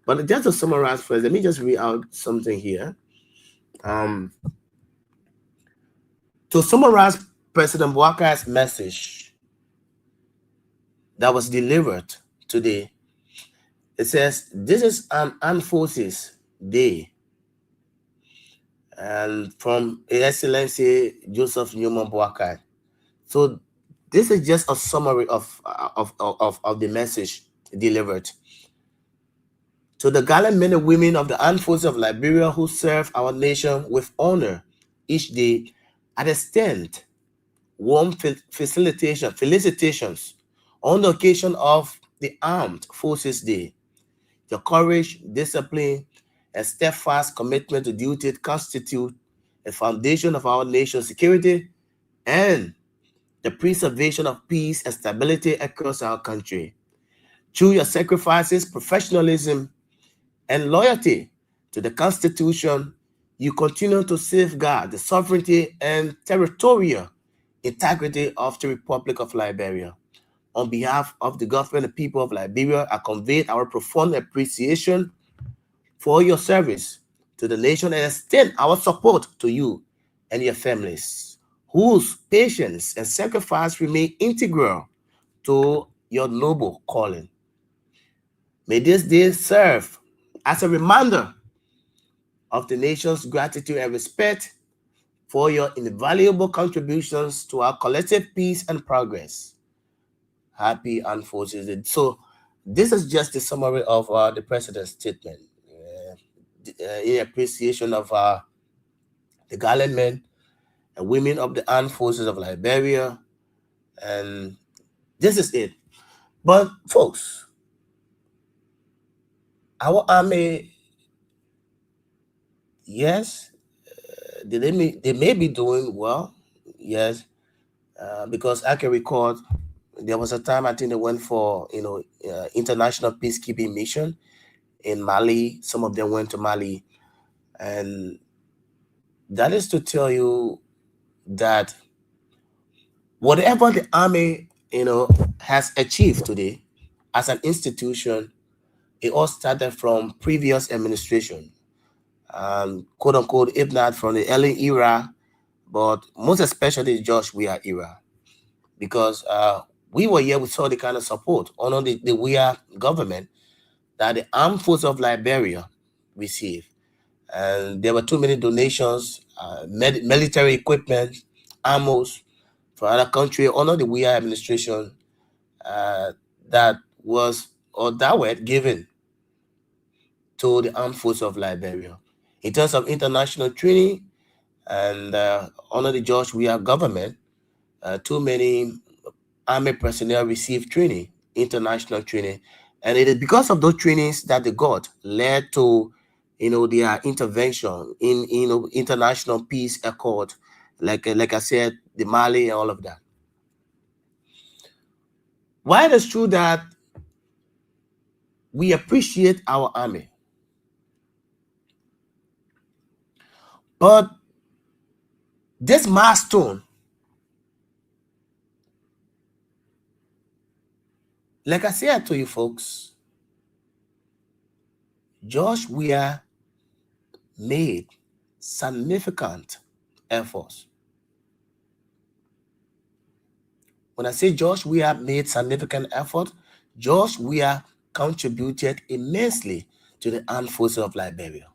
But just to summarize first, let me just read out something here. To summarize President Boubacar's message that was delivered today, it says, this is an Armed Forces Day. And from His Excellency Joseph Newman Boubacar. So this is just a summary of the message delivered. To the gallant men and women of the Armed Forces of Liberia who serve our nation with honor each day, I extend warm felicitations on the occasion of the Armed Forces Day. Your courage, discipline, and steadfast commitment to duty constitute a foundation of our nation's security and the preservation of peace and stability across our country. Through your sacrifices, professionalism, and loyalty to the Constitution, you continue to safeguard the sovereignty and territorial integrity of the Republic of Liberia. On behalf of the government and people of Liberia, I convey our profound appreciation for your service to the nation and extend our support to you and your families, whose patience and sacrifice remain integral to your noble calling. May this day serve as a reminder of the nation's gratitude and respect for your invaluable contributions to our collective peace and progress. Happy Armed Forces Day. So this is just a summary of the President's statement in appreciation of the gallant men and women of the Armed Forces of Liberia. And this is it. But folks, our army, yes, they may be doing well, yes, because I can recall there was a time I think they went for international peacekeeping mission in Mali. Some of them went to Mali, and that is to tell you that whatever the army has achieved today as an institution, it all started from previous administration, quote unquote, if not from the early era, but most especially the George Weah era, because we were here, we saw the kind of support under the Weah government that the Armed Forces of Liberia received. And there were too many donations, military equipment, ammo for other countries under the Weah administration that were given to the Armed Forces of Liberia. In terms of international training, and under the George Weah government, too many army personnel received training, international training, and it is because of those trainings that they got led to their intervention in international peace accord, like I said, the Mali and all of that. While it is true that we appreciate our army, but this milestone, like I said to you folks, George Weah made significant efforts. When I say George Weah made significant effort, George Weah contributed immensely to the Armed Forces of Liberia.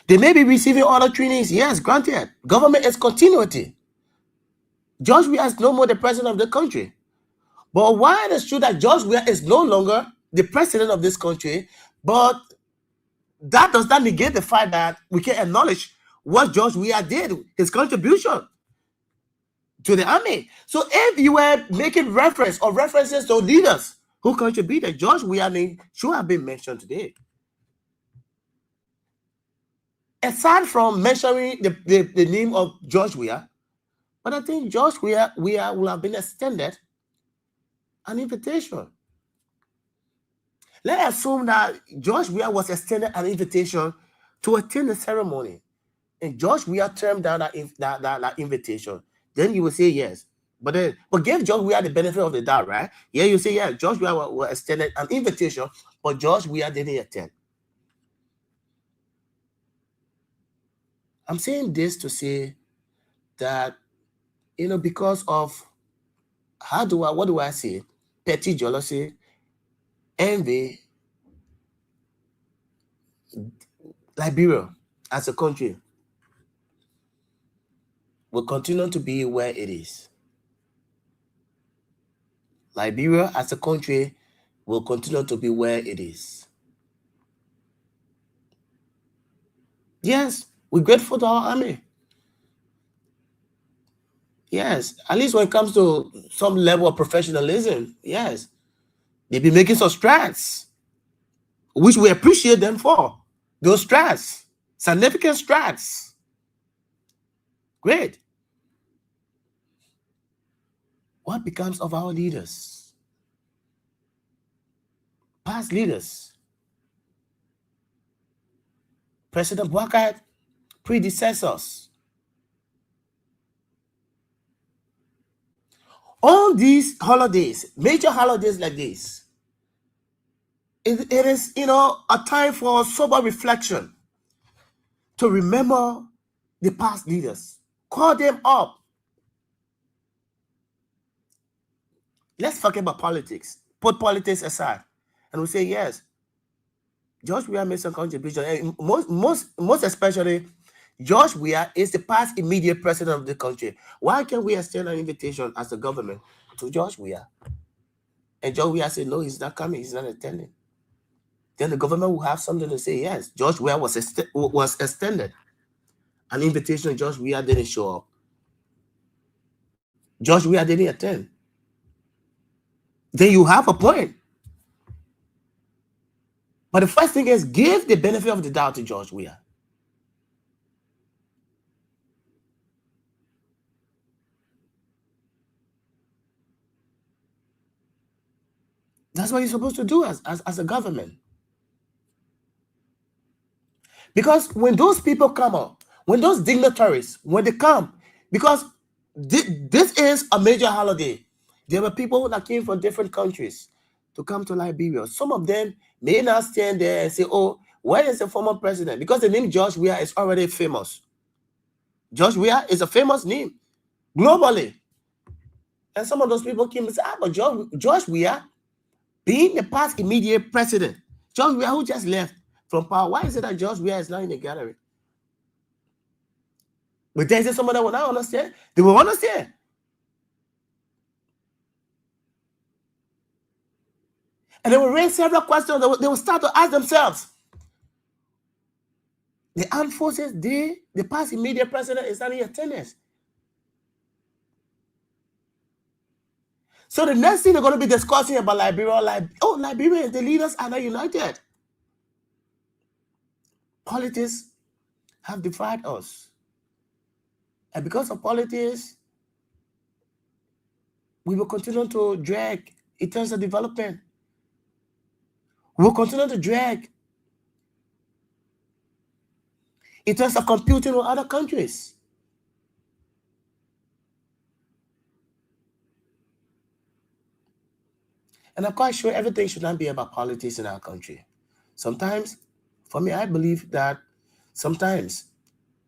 They may be receiving other trainings, yes, granted. Government is continuity. George Weah is no more the president of the country. But while it's true that George Weah is no longer the president of this country, but that does not negate the fact that we can acknowledge what George Weah did, his contribution to the army. So if you were making references to leaders who contributed, George Weah name should have been mentioned today. Aside from mentioning the name of George Weah, but I think George Weah will have been extended an invitation. Let's assume that George Weah was extended an invitation to attend the ceremony, and George Weah turned down that invitation. Then you will say yes. But give George Weah the benefit of the doubt, right? Yeah, you say, yeah, George Weah was extended an invitation, but George Weah didn't attend. I'm saying this to say that, because of what do I say? Petty jealousy, envy, Liberia as a country will continue to be where it is. Liberia as a country will continue to be where it is. Yes, we're grateful to our army. Yes, at least when it comes to some level of professionalism, yes, they've been making some strides, which we appreciate them for. Those strides, significant strides. Great. What becomes of our leaders? Past leaders. President Boakai, predecessors. All these holidays, major holidays like this, it is, a time for sober reflection, to remember the past leaders. Call them up. Let's forget about politics. Put politics aside. And we say, yes, George Weah made some contribution. And most especially, George Weah is the past immediate president of the country. Why can't we extend an invitation as a government to George Weah? And George Weah said, no, he's not coming, he's not attending. Then the government will have something to say. Yes, George Weah was extended an invitation. George Weah didn't show up. George Weah didn't attend. Then you have a point. But the first thing is, give the benefit of the doubt to George Weah. That's what you're supposed to do as a government. Because when those people come up, when those dignitaries, when they come, because this is a major holiday. There were people that came from different countries to come to Liberia. Some of them may not stand there and say, oh, where is the former president? Because the name George Weah is already famous. George Weah is a famous name globally. And some of those people came and said, but George Weah, being the past immediate president, George Weah, who just left from power, why is it that George Weah is not in the gallery? But there's someone that will not understand. They will understand. And they will raise several questions. They will start to ask themselves. The armed forces, the past immediate president is not in attendance. So the next thing they're going to be discussing about Liberia, Liberia, the leaders are not united. Politics have divided us. And because of politics, we will continue to drag in terms of development. We will continue to drag in terms of competing with other countries. And I'm quite sure everything should not be about politics in our country. Sometimes, for me, I believe that sometimes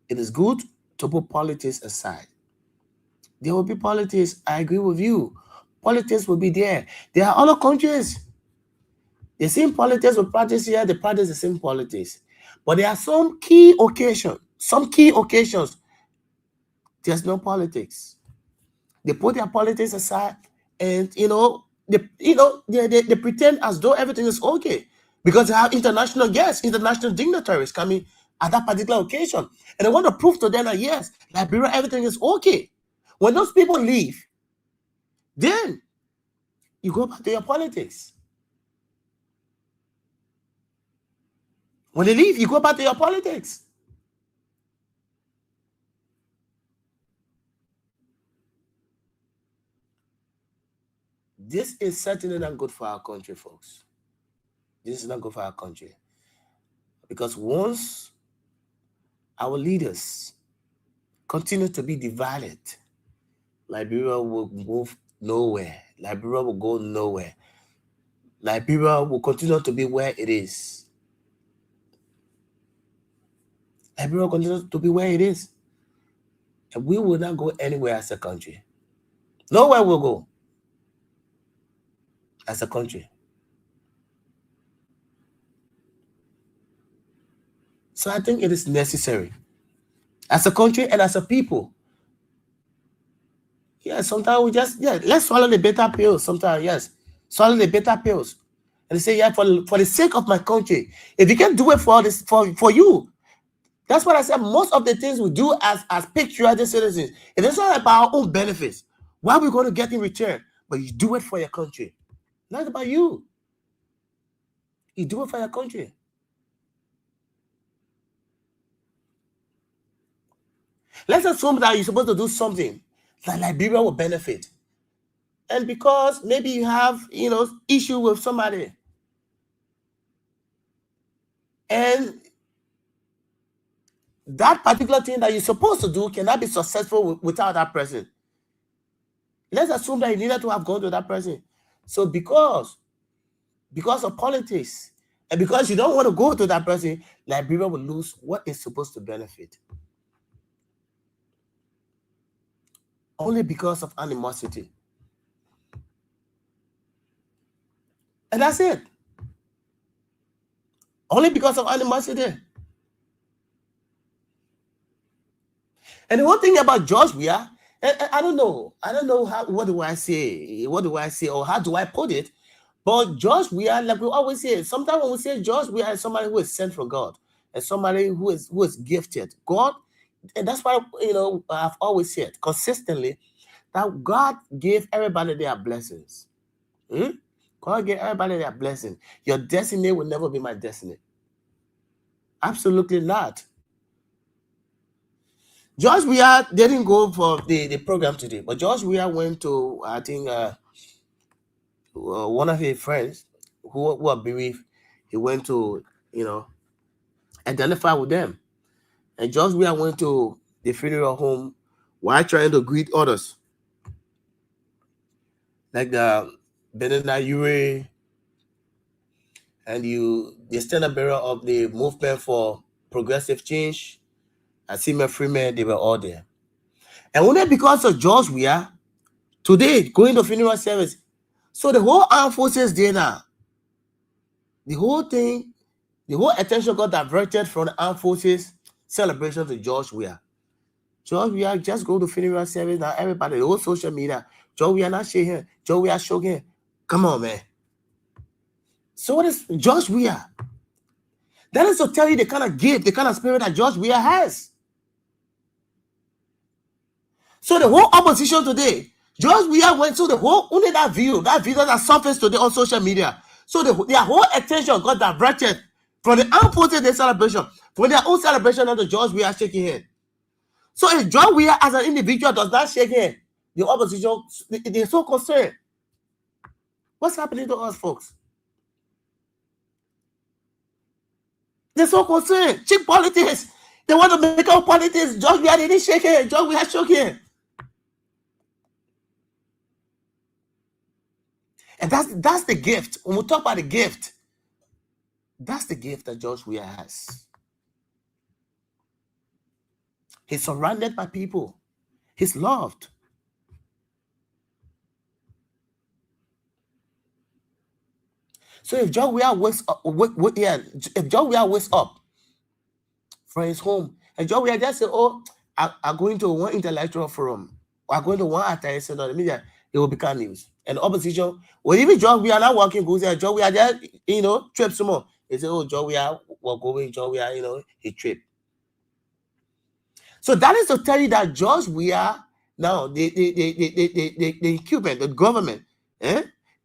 it is good to put politics aside. There will be politics. I agree with you. Politics will be there. There are other countries. The same politics we practice here, they practice the same politics. But there are some key occasions, there's no politics. They put their politics aside and, they pretend as though everything is okay because they have international guests, international dignitaries coming at that particular occasion. And they want to prove to them that, yes, Liberia, everything is okay. When those people leave, then you go back to your politics. When they leave, you go back to your politics. This is certainly not good for our country, folks. This is not good for our country. Because once our leaders continue to be divided, Liberia will move nowhere. Liberia will go nowhere. Liberia will continue to be where it is. Liberia will continue to be where it is. And we will not go anywhere as a country. Nowhere will go as a country. So I think it is necessary as a country and as a people. Yeah, sometimes we just, let's swallow the bitter pills. Sometimes, yes, swallow the bitter pills. And they say, yeah, for the sake of my country, if you can do it for this, for you. That's what I said. Most of the things we do as patriotic citizens, it is not about our own benefits. What are we going to get in return? But you do it for your country. Not about you. You do it for your country. Let's assume that you're supposed to do something that Liberia will benefit. And because maybe you have, issue with somebody. And that particular thing that you're supposed to do cannot be successful without that person. Let's assume that you needed to have gone to that person. So because of politics, and because you don't want to go to that person, Liberia will lose what is supposed to benefit. Only because of animosity. And that's it. Only because of animosity. And the one thing about George Weah, I don't know what do I say, or how do I put it? But George Weah, like we always say, sometimes when we say George Weah is somebody who is sent from God, and somebody who is gifted. God, and that's why I've always said consistently that God gave everybody their blessings. God gave everybody their blessing. Your destiny will never be my destiny. Absolutely not. George Weah didn't go for the program today, but George Weah went to, I think, one of his friends who are bereaved. He went to, identify with them. And George Weah went to the funeral home while trying to greet others. Like the Benena Ure and the standard bearer of the movement for progressive change, Asima Freeman, they were all there. And only because of George Weah, today, going to funeral service, so the whole armed forces there now, the whole attention got diverted from the armed forces celebration to George Weah. George Weah just go to funeral service now, everybody, the whole social media, George Weah not shaking, George Weah shaking. Come on, man. So what is George Weah? That is to tell you the kind of gift, the kind of spirit that George Weah has. So the whole opposition today, George Weah went to the whole, only that video that surfaced today on social media. So their whole attention got diverted from the armed forces celebration, from their own celebration of the George Weah shaking hand. So if George Weah as an individual does not shake hand, the opposition, they're so concerned. What's happening to us, folks? They're so concerned. Cheap politics. They want to make up politics. George Weah didn't shake hand. George Weah shook hand. And that's the gift. When we talk about the gift, that's the gift that George Weah has. He's surrounded by people. He's loved. So if George Weah wakes up from his home, and George Weah just say, "Oh, I'm going to one intellectual forum, or I'm going to one atheist," the media, it will become news. And the opposition, well, even George Weah not working, goes there. George Weah just, tripped some more. They say, "Oh, George Weah was going, George Weah, he tripped." So that is to tell you that George Weah, now the incumbent, the government,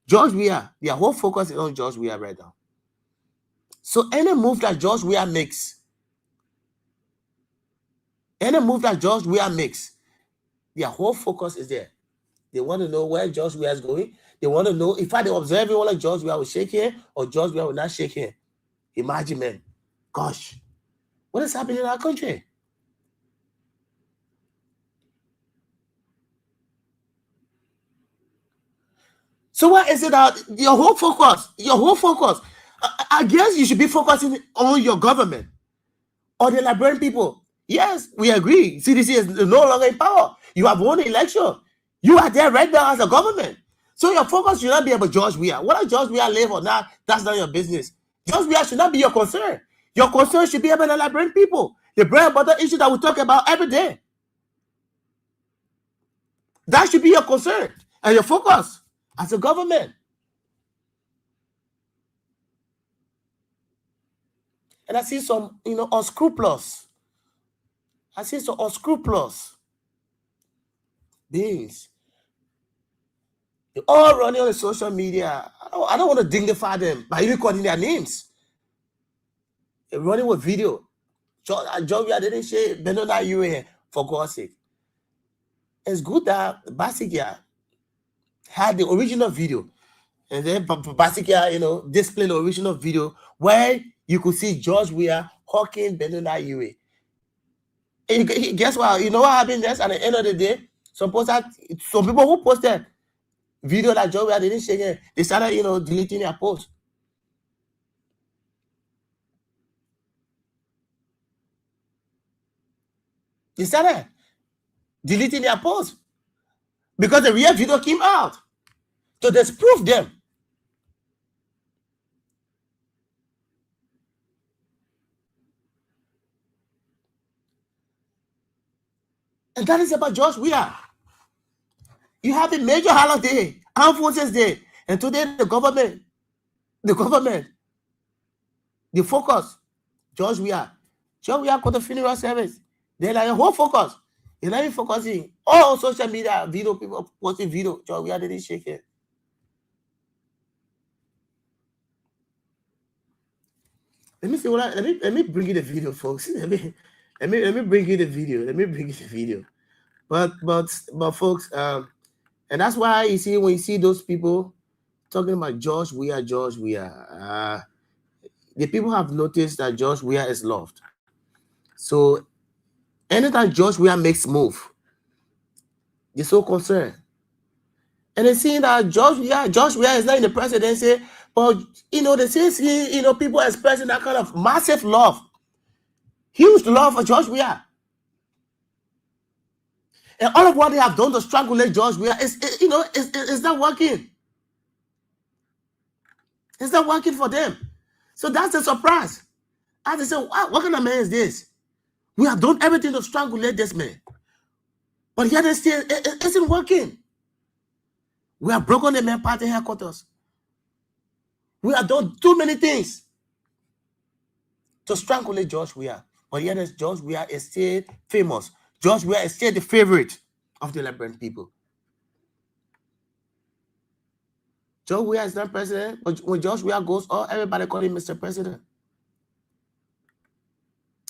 George Weah, their whole focus is on George Weah right now. So any move that George Weah makes, their whole focus is there. They want to know where George Weah is going. They want to know if I observe everyone like George Weah will shake hand or George Weah will not shake hand. Imagine, man. Gosh, what is happening in our country? So what is it that your whole focus, I guess you should be focusing on your government or the Liberian people. Yes, we agree. CDC is no longer in power. You have won the election. You are there right now as a government. So your focus should not be about George Weah. What George Weah live or not, that's not your business. George Weah should not be your concern. Your concern should be about the Liberian people. The bread and butter issue that we talk about every day. That should be your concern and your focus as a government. And I see some, unscrupulous. I see some unscrupulous beings. They're all running on the social media. I don't want to dignify them by even calling their names. They're running with video. George Weah didn't say Benona UA for God's sake. It's good that Basikia had the original video. And then Basikia, displayed the original video where you could see George Weah hawking Benona UA. And guess what? You know what happened next? At the end of the day, some people who posted video like George Weah didn't shake it, they started, deleting their post. They started deleting their post because the real video came out to disprove them. And that is about George Weah. You have a major holiday, Armed Forces Day, and today the government, the focus, George Weah got the funeral service. They're like a whole focus. You're not even focusing. All social media, video, people posting video. George Weah didn't shake it. Let me see let me bring you the video, folks. Let me bring you the video. But folks, and that's why you see when you see those people talking about George Weah, the people have noticed that George Weah is loved. So anytime George Weah makes move, they're so concerned. And they see that George Weah is not in the presidency, but they see people expressing that kind of massive love, huge love for George Weah. And all of what they have done to strangulate George Weah is not working. It's not working for them. So that's a surprise. And they say, what kind of man is this? We have done everything to strangulate this man. But yet it isn't working. We have broken the main party headquarters. We have done too many things to strangulate George Weah. But yet George Weah is still famous. George Weah is still the favorite of the Liberian people. George Weah is not president, but when George Weah goes, everybody call him Mr. President.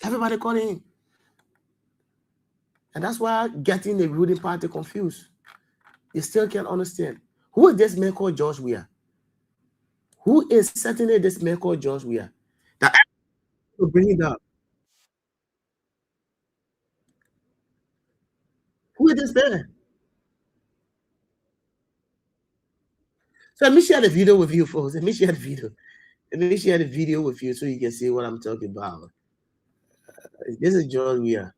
Everybody call him. And that's why getting the ruling party confused. You still can't understand. Who is this man called George Weah? Who is certainly this man called George Weah? That to bring it up. Who is this man? So let me share the video with you, folks. Let me share the video with you so you can see what I'm talking about. This is George Weah.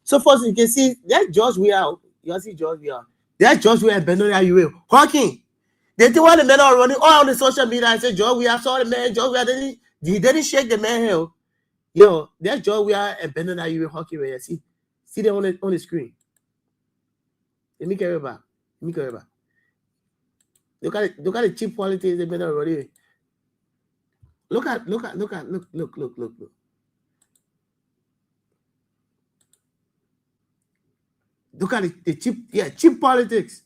So first you can see that's George Weah. You see George Weah. That's George Weah and Benoni Ayew. Hawking. They didn't want the men are running all on the social media and say, George Weah saw the man, George Weah didn't shake the man here. Yo, that's George Weah and Benoni Ayew hockey right here. See them on the screen. Let me carry back. Look at the cheap quality they've been already. Look. Look at the cheap politics.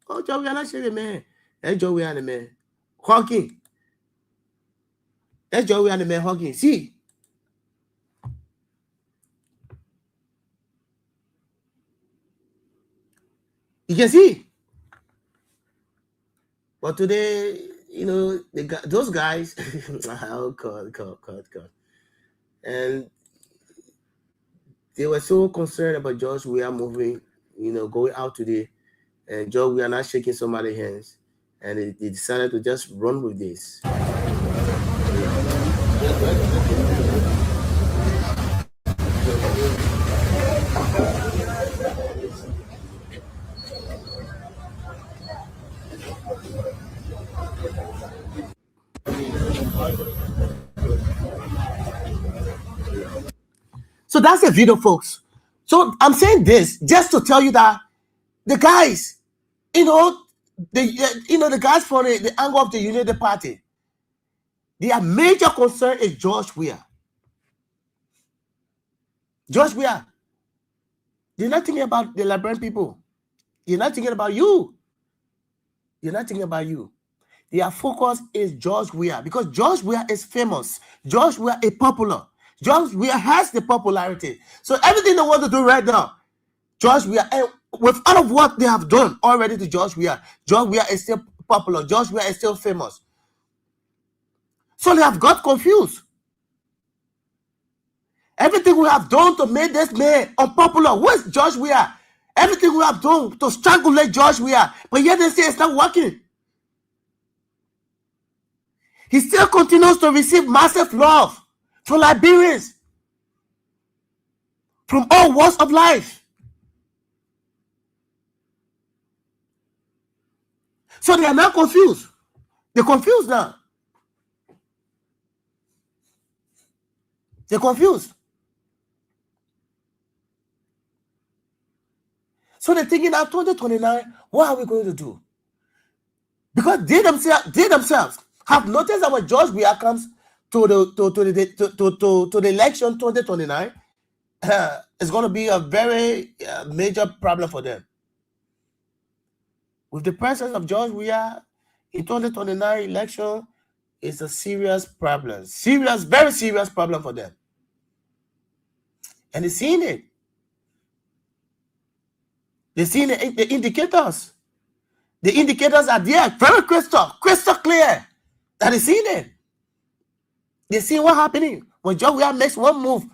Oh, Joe, we are not shaking, man. That's Joe, we are the man. Hawking. That's Joe, we are the man. Hawking. See. You can see. But today, those guys, oh God. And they were so concerned about George Weah moving, going out today. And George Weah not shaking somebody's hands. And they decided to just run with this. So that's the video, folks. So I'm saying this just to tell you that the guys, the guys from the angle of the United Party, their major concern is George Weah. George Weah. They're not thinking about the Liberian people. They're not thinking about you. They're not thinking about you. Their focus is George Weah because George Weah is famous. George Weah is popular. George Weah has the popularity. So everything they want to do right now, George Weah, and with all of what they have done already to George Weah is still popular. George Weah is still famous. So they have got confused. Everything we have done to make this man unpopular. Where's George Weah? Everything we have done to strangulate George Weah. But yet they say it's not working. He still continues to receive massive love from Liberians, from all walks of life. So they are now confused. They're confused now. They're confused. So they're thinking now, 2029, what are we going to do? Because they themselves have noticed that when George Weah comes to the election 2029, it's going to be a very major problem for them. With the presence of George Weah in 2029 election, it's a serious problem. Very serious problem for them. And they're seeing it. They're seeing the indicators. The indicators are there, very crystal clear. That is seeing it. They see what's happening when George Weah makes one move.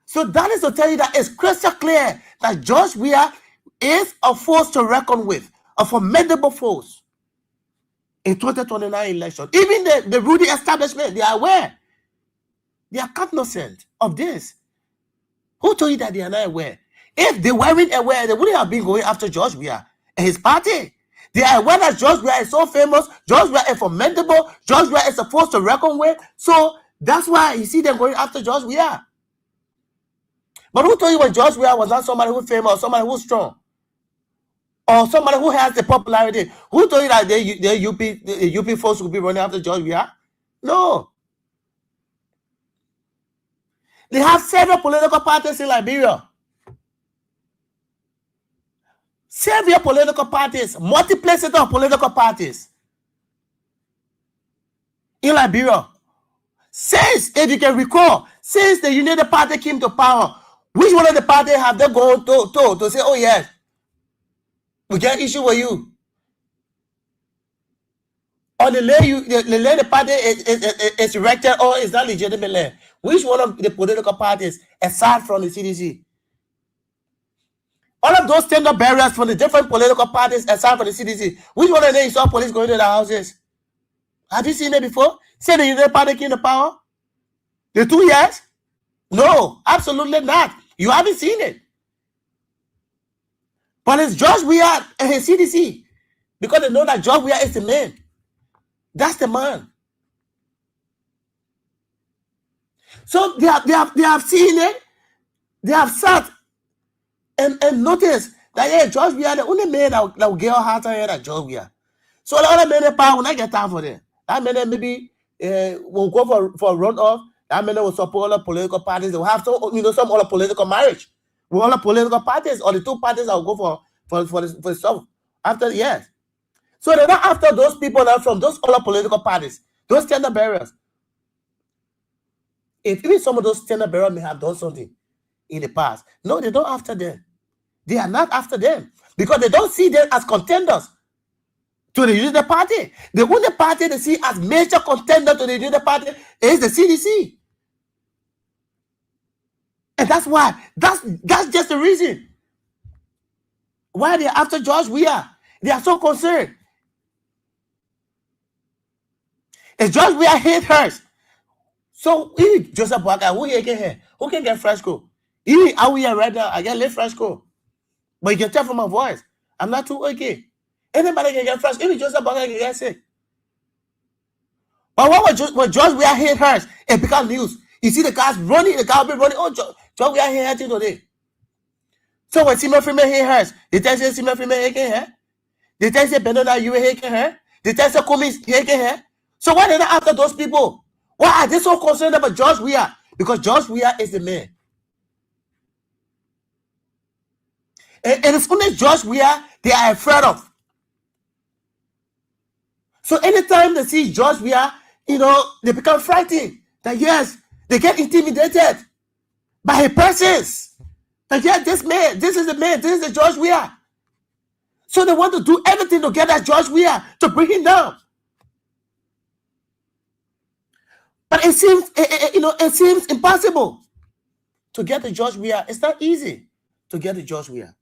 So that is to tell you that it's crystal clear that George Weah is a force to reckon with, a formidable force in 2029 election. Even the Rudy establishment, they are aware. They are cognizant of this. Who told you that they are not aware? If they weren't aware, they wouldn't have been going after George Weah and his party. They are aware that George Weah is so famous. George Weah is formidable. George Weah is a force to reckon with. So that's why you see them going after George Weah. But who told you when George Weah was not somebody who's famous, or somebody who's strong, or somebody who has the popularity? Who told you that the UP folks will be running after George Weah? No. They have several political parties in Liberia. Several political parties, multiplicity of political parties in Liberia. Since, if you can recall, since the United Party came to power, which one of the parties have they gone to say, oh yes, we get issue with you? Or the land the party is erected or is not legitimate land? Which one of the political parties, aside from the CDC? All of those tender barriers from the different political parties aside from the CDC, which one of them you saw police going to the houses? Have you seen it before? Say the United Party came to power? The 2 years? No, absolutely not. You haven't seen it. But it's George Weah and his CDC, because they know that George Weah is the man. That's the man. So they have seen it. They have sat and noticed that, yeah, George Weah, the only man that will get our heart here at George Weah. So the other men will not get time for them. That man maybe will go for a runoff. That man will support other political parties. They will have some other political marriage with other political parties, or the two parties that will go for stuff after, yes. So they're not after those people now from those other political parties, those standard bearers. If even some of those standard bearers may have done something in the past, no, they don't after them. They are not after them because they don't see them as contenders to the Unity Party. The only party they see as major contender to the Unity Party is the CDC. And that's why, that's just the reason why they're after George Weah. They are so concerned. If George Weah hate hers, so if Joseph Boakai, who can get Fresco? Even out here right now, I get late Fresco. But you can tell from my voice, I'm not too okay. Anybody can get Fresco. Even Joseph Boakai can get sick. But when George Weah hate hers, it becomes news. You see the cars running, the car be running. Oh, George Weah hate hers today. So when Simon Freeman hate hers, they tell you Simon Freeman hate her. They tell you Benona you hate her. They tell you Kumis hate her. So why are they not after those people? Why are they so concerned about George Weah? Because George Weah is the man. And it's only George Weah they are afraid of. So anytime they see George Weah, they become frightened. That yes, they get intimidated by his presence. That yes, this man, this is the man, this is the George Weah. So they want to do everything to get that George Weah to bring him down. But it seems impossible to get the George Weah. It's not easy to get the George Weah.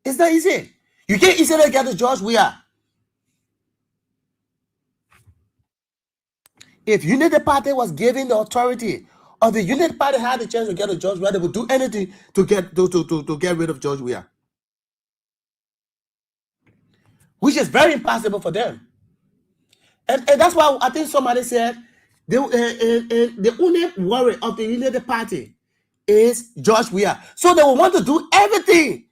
It's not easy. You can't easily get the George Weah. If Unity Party was given the authority, or the Unity Party had the chance to get the George Weah, they would do anything to get rid of George Weah, which is very impossible for them. And that's why I think somebody said the only worry of the Unity Party is George Weah. So they will want to do everything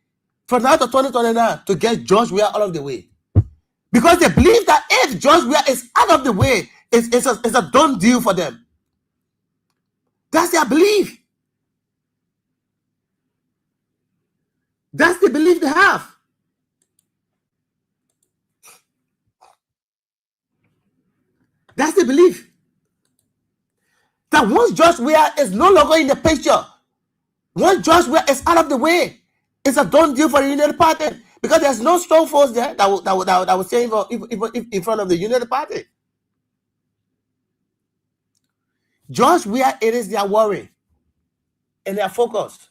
from now to 2029 to get George Weah out of the way. Because they believe that if George Weah is out of the way, it's a done deal for them. That's their belief. That's the belief they have. That's the belief. That once George Weah is no longer in the picture, once George Weah is out of the way, it's a done deal for the Unity Party. Because there's no strong force there that will say in front of the Unity Party. George Weah, it is their worry and their focus.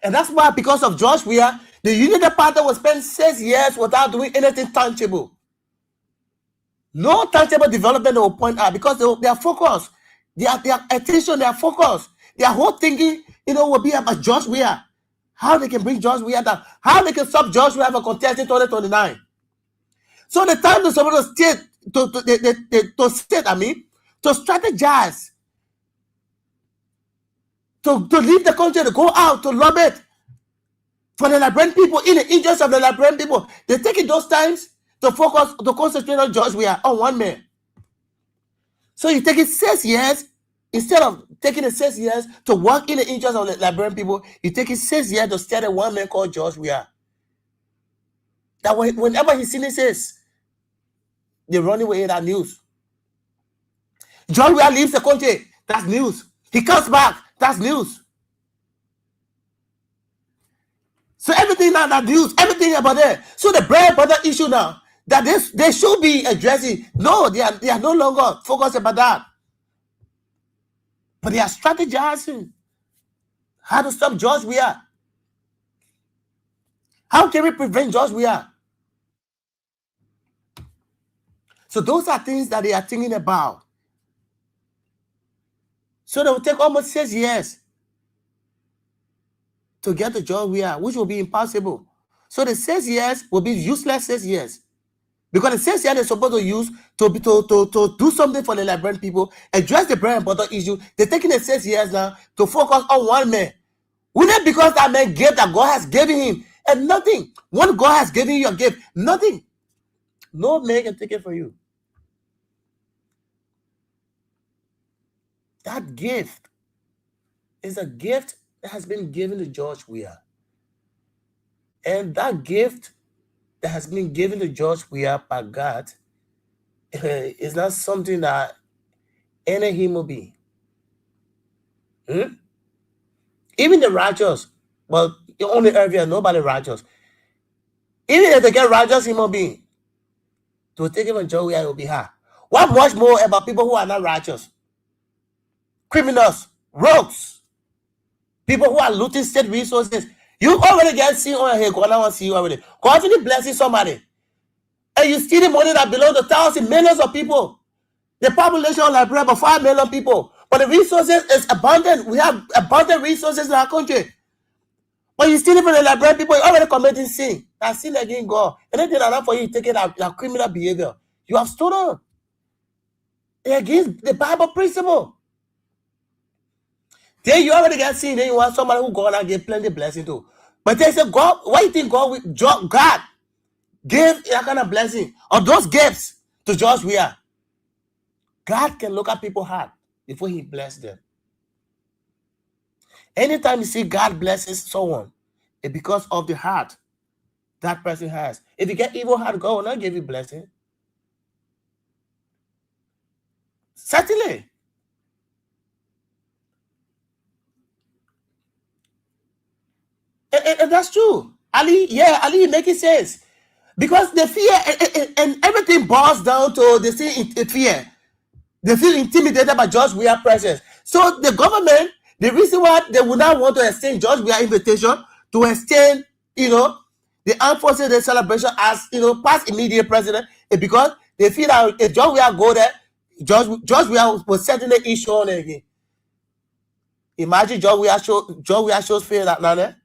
And that's why, because of George Weah, the Unity Party will spend 6 years without doing anything tangible. No tangible development will point out, because their focus, their attention, their focus, their whole thinking, will be about George Weah. How they can bring George Weah down. How they can stop George Weah from contesting 2029. So the time they're supposed to strategize, to leave the country, to go out, to lobby it for the Liberian people, in the interest of the Liberian people. They're taking those times to focus, to concentrate on George Weah, on one man. So you take it 6 years, instead of taking the 6 years to work in the interest of the Liberian people, you take it 6 years to start a one man called George Weah. That whenever he finishes, they run away in that news. George Weah leaves the country, that's news. He comes back, that's news. So everything now, that news, everything about that. So the bread butter issue now, that they should be addressing. No, they are no longer focused about that. But they are strategizing how to stop George Weah. How can we prevent George Weah? So those are things that they are thinking about. So they will take almost 6 years to get to George Weah, which will be impossible. So the 6 years will be useless 6 years. Because the 6 years they're supposed to use to do something for the Liberian people, address the bread and butter issue. They're taking the 6 years now to focus on one man. Wouldn't it because that man gave that God has given him and nothing? When God has given you a gift, nothing. No man can take it for you. That gift is a gift that has been given to George Weah. And that gift that has been given to George Weah by God is not something that any human being, even the righteous, but only earlier, nobody righteous. Even if they get righteous human being, to take it from George Weah, it will be hard. What much more about people who are not righteous? Criminals, rogues, people who are looting state resources. You already get seen on here. God, I want to see you already. God really blessing somebody. And you steal the money that belongs to thousands, millions of people. The population of Liberia about 5 million people. But the resources is abundant. We have abundant resources in our country. But you steal it from the Liberian people, you're already committing sin. That's sin against God. Anything enough for you to take it out, your criminal behavior. You have stolen. Against the Bible principle. Then you already get seen. Then you want somebody who gonna get plenty blessing too. But they say, God, why you think God gave that kind of blessing or those gifts to George Weah? God can look at people's heart before he bless them. Anytime you see God blesses someone, it's because of the heart that person has. If you get evil heart, God will not give you blessing. Certainly. And that's true. Ali, making sense. Because the fear and everything boils down to they see fear. They feel intimidated by George Weah's presence. So the government, the reason why they would not want to extend George Weah's invitation to extend, the Armed Forces Day celebration as, past immediate president is because they feel that if George Weah go there, George Weah was certainly issue on it again. Imagine George Weah shows fear that now there.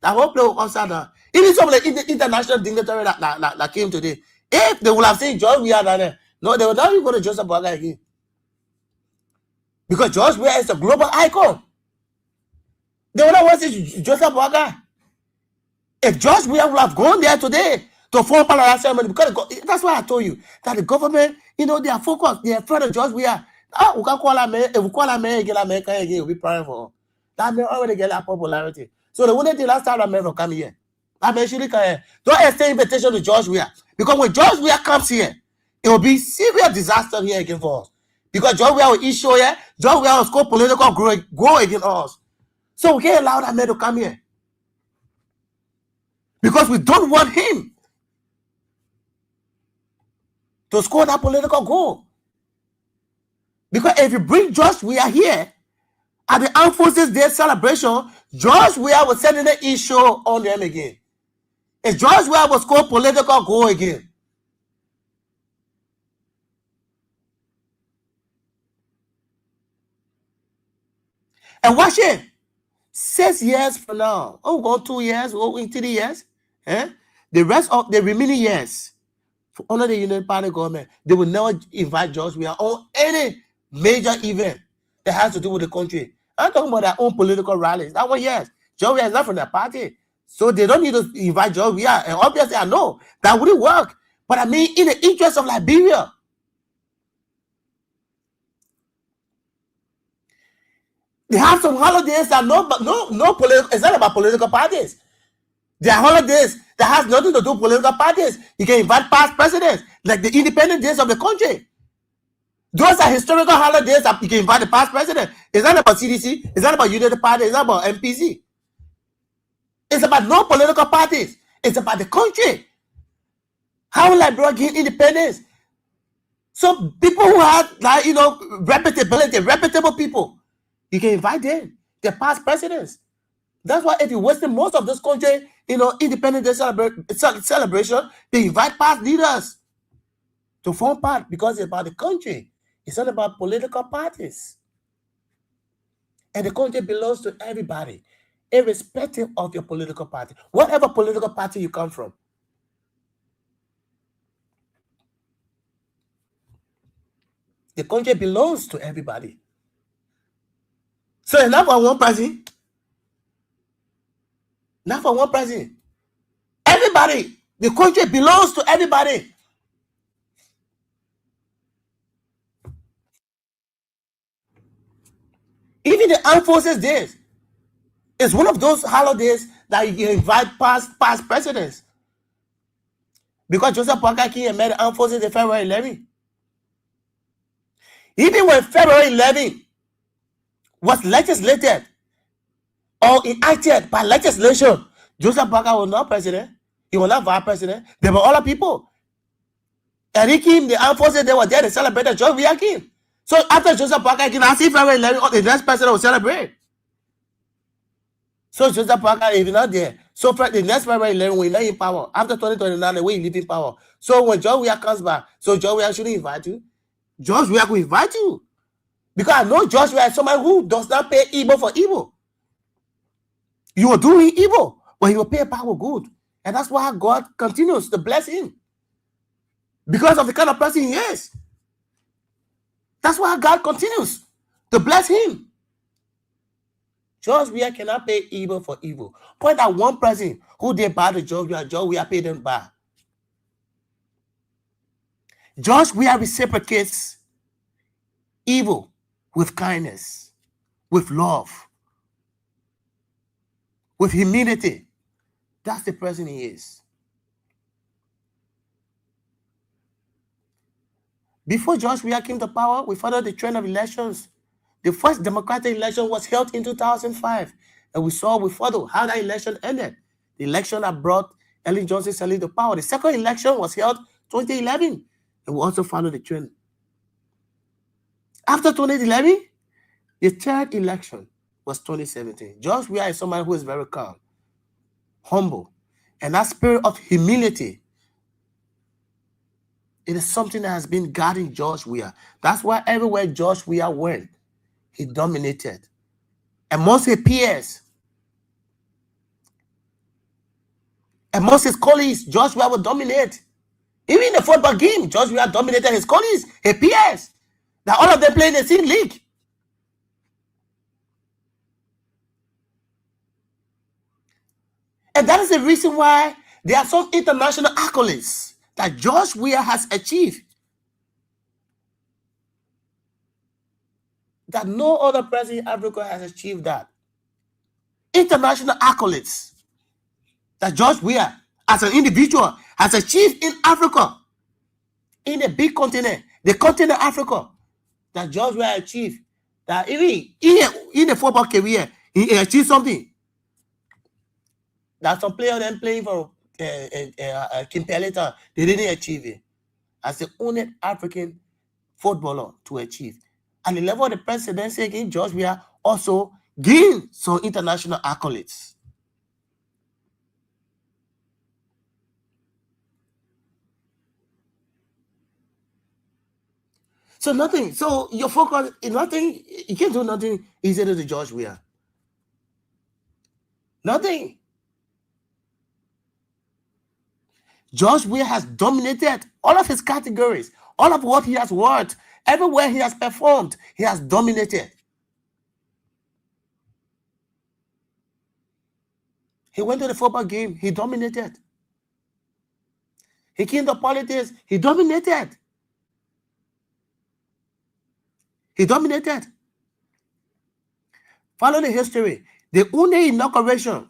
I hope they will upside down. Even some of the international dignitary that came today, if they would have seen George Weah down there, no, they would not even go to Joseph Boakai again. Because George Weah is a global icon. They would not want to see Joseph Boakai. If George Weah would have gone there today to form part of that ceremony, because that's why I told you that the government, they are focused. They are afraid of George Weah. We can call him, if we call him American again, we'll be praying for him. That man already get that popularity. So the only thing last time that man will come here. That man should come here. Don't extend invitation to George Weah. Because when George Weah comes here, it will be serious disaster here again for us. Because George Weah will issue here, George Weah will score political grow against us. So we can't allow that man to come here. Because we don't want him to score that political goal. Because if you bring George Weah here, at the Armed Forces Day celebration, George Weah was sending an issue on them again. And George Weah was score political goal again. And watch it. 6 years from now, go 2 years, go in 3 years. The rest of the remaining years, for under the Union Party government, they will never invite George Weah on any major event that has to do with the country. I'm talking about their own political rallies. That one, yes. George Weah is not from their party. So they don't need to invite George Weah. And obviously, I know that wouldn't work. But I mean, in the interest of Liberia, they have some holidays that it's not about political parties. There are holidays that has nothing to do with political parties. You can invite past presidents, like the independent days of the country. Those are historical holidays that you can invite the past president. It's not about CDC. It's not about United Party. It's not about MPC. It's about no political parties. It's about the country. How will Liberia gain independence? So people who have, reputable people, you can invite them. They're past presidents. That's why if you Western most of this country, Independence Day celebration, they invite past leaders to form part because it's about the country. It's not about political parties. And the country belongs to everybody, irrespective of your political party, whatever political party you come from. The country belongs to everybody. So it's not for one person. Not for one person. Everybody. The country belongs to everybody. Even the Armed Forces Days is one of those holidays that you invite past presidents. Because Joseph Parker King made the Armed Forces in February 11. Even when February 11 was legislated or enacted by legislation, Joseph Parker was not president. He was not vice president. There were other people. Eric Kim, the Armed Forces, they were there. They celebrated George Weah Kim. So after Joseph Parker King, I see February 11, the next president will celebrate. So Joseph Parker, if he's not there, so the next February 11, we're not in power. After 2029, the way he leave in power. So when George Weah comes back, so George Weah shouldn't invite you. George Weah will invite you. Because I know George Weah is someone who does not pay evil for evil. You are doing evil, but he will pay power good. And that's why God continues to bless him. Because of the kind of person he is. That's why God continues to bless him. George Weah cannot pay evil for evil. Point at one person who did bad to George Weah paid them back. George Weah reciprocates evil with kindness, with love, with humility. That's the person he is. Before George Weah came to power, we followed the trend of elections. The first democratic election was held in 2005, and we followed how that election ended. The election that brought Ellen Johnson Sirleaf to power. The second election was held 2011, and we also followed the trend. After 2011, the third election was 2017. George Weah is someone who is very calm, humble, and that spirit of humility, it is something that has been guarding George Weah. That's why everywhere George Weah went, he dominated. Amongst his peers, amongst his colleagues, George Weah would dominate. Even in the football game, George Weah dominated his colleagues, his peers. That all of them play in the same league. And that is the reason why there are some international accolades that George Weah has achieved that no other president in Africa has achieved that. International accolades that George Weah, as an individual, has achieved in Africa, in a big continent, the continent of Africa, that George Weah achieved. That even in the football career, he achieved something. That some players then playing for Kim Peleta, they didn't achieve it. As the only African footballer to achieve. And the level of the presidency again, George Weah also gained some international accolades. So nothing. So your focus is nothing. You can't do nothing easier to George Weah. Nothing. George Weah has dominated all of his categories, all of what he has worked, everywhere he has performed, he has dominated. He went to the football game, he dominated. He came to politics, he dominated. He dominated. Follow the history. The only inauguration,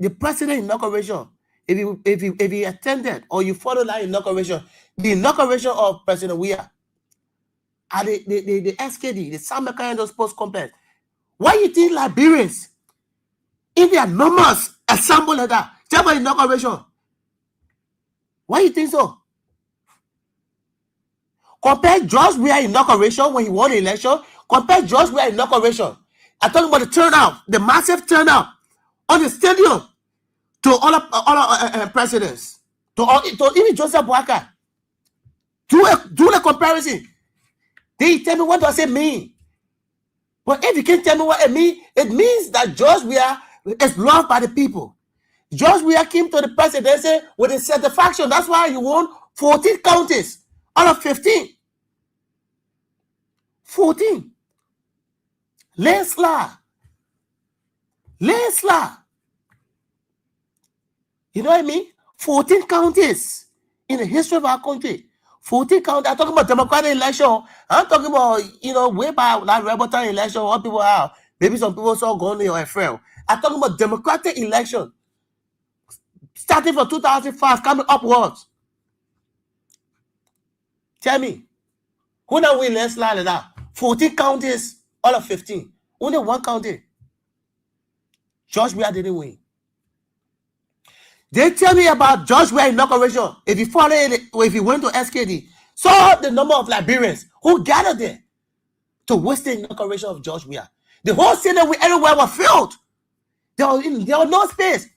the president inauguration, if he attended or you follow that inauguration, the inauguration of President Weah at the SKD, the Summer Kind of Sports Complex, why you think Liberians, in their numbers, assemble like that, just for inauguration? Why you think so? Compare George Weah inauguration when he won the election. Compare George Weah inauguration. I'm talking about the turnout, the massive turnout on the stadium to all presidents, to even Joseph Boakai. Do the comparison. Then you tell me, what does it mean? But if you can't tell me what it means that George Weah is loved by the people. George Weah came to the presidency with a satisfaction. That's why he won 14 counties out of 15. 14. Landslide. You know what I mean? 14 counties in the history of our country. 14 counties. I'm talking about democratic election. I'm talking about, way back like rebel time election, what people are. Maybe some people saw going or Ephraim. I'm talking about democratic election. Starting from 2005, coming upwards. Tell me, who now win landslide like that? 14 counties, all of 15. Only one county. George Weah didn't win. They tell me about George Weah inauguration. If you follow it, or if you went to SKD, saw the number of Liberians who gathered there to witness the inauguration of George Weah. The whole city everywhere was filled. There was no space.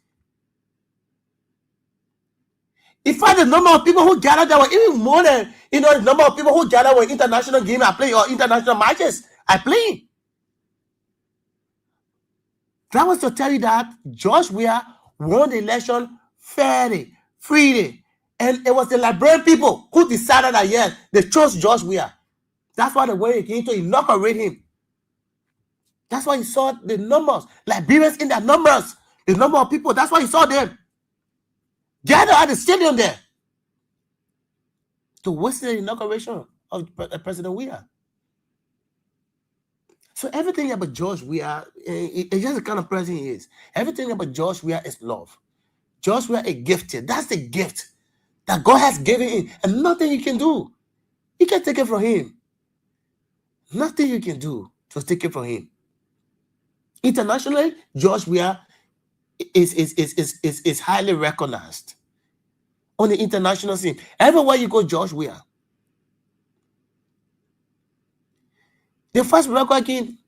In fact, the number of people who gathered there were even more than the number of people who gathered when international games are playing or international matches are playing. That was to tell you that George Weah won the election fairly, freely. And it was the Liberian people who decided that, yes, they chose George Weah. That's why they went again to inaugurate him. That's why you saw the numbers. Liberians in their numbers. The number of people, that's why you saw them gathered at the stadium there to witness the inauguration of President Weah. So everything about George Weah, it's just the kind of person he is. Everything about George Weah is love. George Weah is gifted. That's the gift that God has given him, and nothing you can do. You can't take it from him. Nothing you can do to take it from him. Internationally, George Weah is highly recognized on the international scene. Everywhere you go, George Weah. The first record king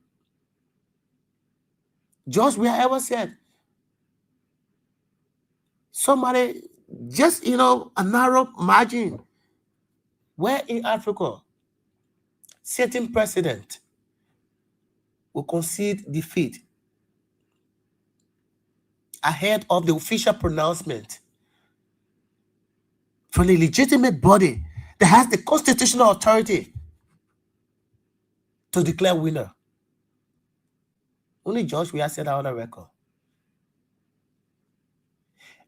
George Weah ever said, somebody just, a narrow margin, where in Africa, certain president will concede defeat ahead of the official pronouncement from the legitimate body that has the constitutional authority to declare winner. Only George Weah said that on a record.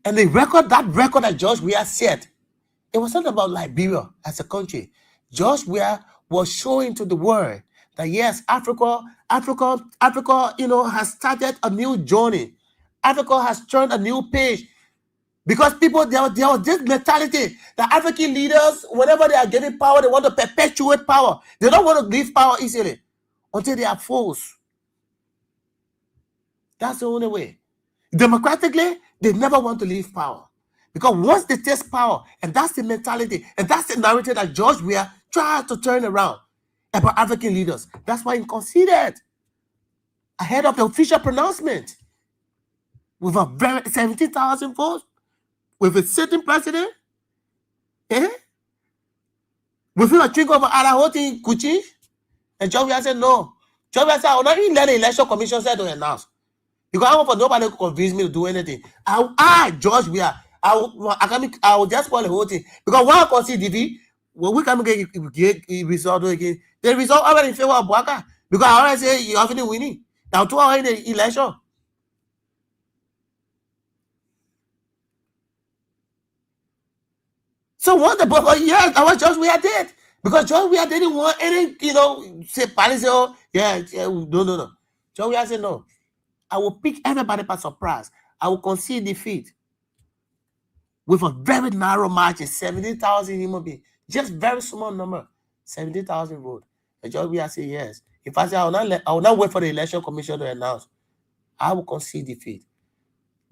And the record that George Weah said, it was not about Liberia as a country. George Weah was showing to the world that yes, Africa, has started a new journey. Africa has turned a new page. Because people, there was this mentality that African leaders, whenever they are getting power, they want to perpetuate power. They don't want to leave power easily until they are forced. That's the only way. Democratically, they never want to leave power. Because once they taste power, and that's the mentality, and that's the narrative that George Weah tried to turn around about African leaders. That's why he conceded ahead of the official pronouncement with a very 17,000 votes. With a sitting president, within a trick of Alahoti Kuchi, and George Weah said no. George Weah said, I will not even let the election commission say to announce. Because I want for nobody to convince me to do anything. George Weah, I will just call the whole thing. Because when I concede defeat, when we can get result again, the result already in favor of Bouaka. Because I already say you're already winning. Now 2 hours in the election. So what that's what George Weah did. Because George Weah didn't want any, say policy, no. George Weah said, no, I will pick everybody by surprise. I will concede defeat with a very narrow margin, 17,000 human beings. Just very small number, 17,000 votes. And George Weah said, yes. If I say I will not wait for the election commission to announce, I will concede defeat.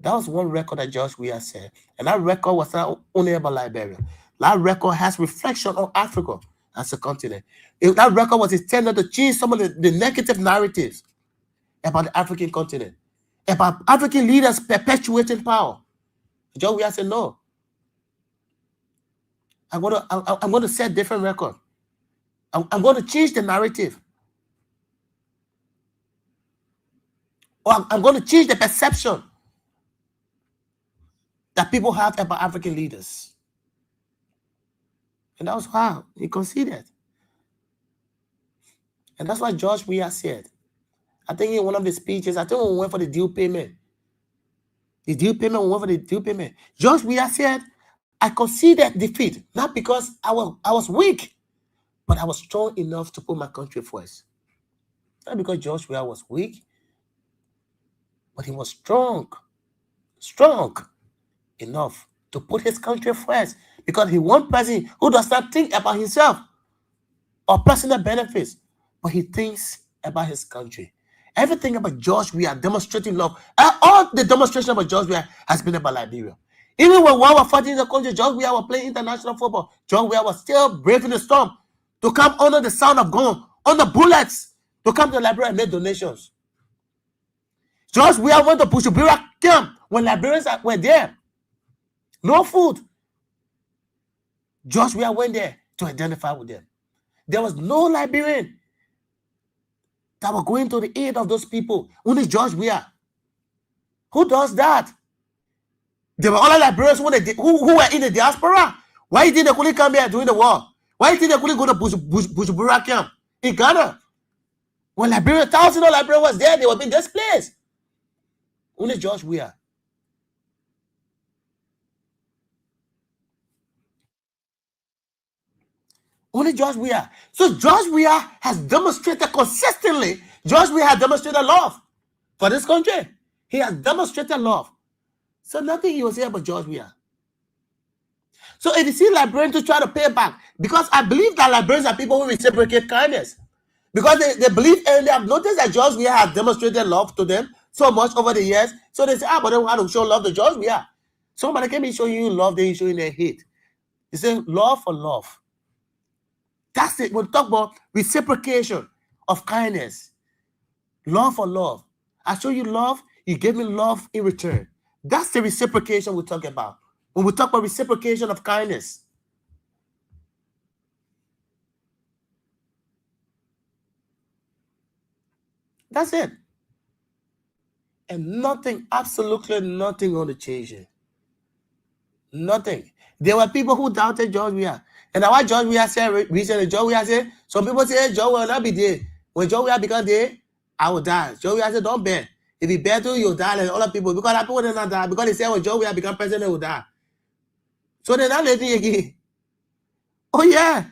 That was one record that George Weah said. And that record was not only about Liberia. That record has reflection on Africa as a continent. That record was intended to change some of the negative narratives about the African continent, about African leaders perpetuating power. George Weah said, no. I'm going to set different record. I'm going to change the narrative. Or I'm going to change the perception that people have about African leaders. And that was how he conceded. And that's what George Weah said. I think in one of the speeches, I think we went for the due payment. We went for the due payment. George Weah said, I conceded defeat, not because I was weak, but I was strong enough to put my country first. Not because George Weah was weak, but he was strong enough to put his country first, because he one person who does not think about himself or personal benefits, but he thinks about his country. Everything about George Weah demonstrating love. All the demonstration about George Weah has been about Liberia. Even when we were fighting in the country, George Weah was playing international football. George Weah was still braving the storm to come under the sound of gun, under bullets, to come to Liberia and make donations. George Weah went to Bujumbura camp when Liberians were there. No food. George Weah went there to identify with them. There was no Liberian that were going to the aid of those people. Only George Weah. Who does that? There were other Liberians who were in the diaspora. Why did they couldn't come here during the war? Why did they couldn't go to Bujumbura camp in Ghana? When Liberia, thousands of Liberians was there, they were being displaced. Only George Weah. Only George Weah. So George Weah has demonstrated consistently. George Weah has demonstrated love for this country. He has demonstrated love. So nothing you will say about George Weah. So if you see Liberians to try to pay back, because I believe that Liberians are people who reciprocate kindness. Because they believe and they have noticed that George Weah has demonstrated love to them so much over the years. So they say, but they want to show love to George Weah. Somebody can be showing you love, then you showing their hate. You say love for love. That's it. We'll talk about reciprocation of kindness. Love for love. I show you love, you give me love in return. That's the reciprocation we talk about. When we talk about reciprocation of kindness. That's it. And nothing, absolutely nothing going to change it. Nothing. There were people who doubted George Weah. And now what George Weah said recently, George Weah said, some people say George will not be there. When George Weah become there, I will die. George Weah said, don't bet. If you bet to, you'll die like other people. Because other people will not die. Because they say when George Weah become president, they will die. So they're not letting you again. Oh yeah.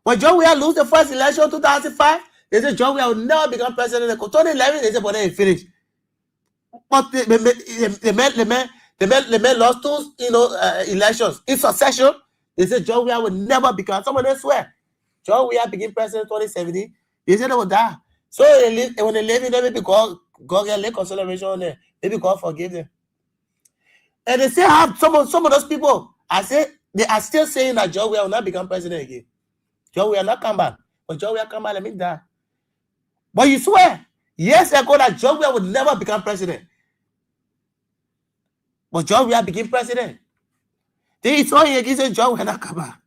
When George Weah lose the first election 2005, they said George Weah will never become president. In 2011, they said, but they finished. But the man lost two, elections in succession. They said George Weah will never become. Someone else swear. George Weah became president in 2017. They said they would die. So when they live in there, maybe God get late consolation on them. Maybe God forgive them. And they still have some of those people. I say they are still saying that George Weah will not become president again. George Weah not come back. When George Weah come back, let me die. But you swear, years ago that George Weah would never become president. But George Weah became president. Then he saw him again, said George Weah not come back.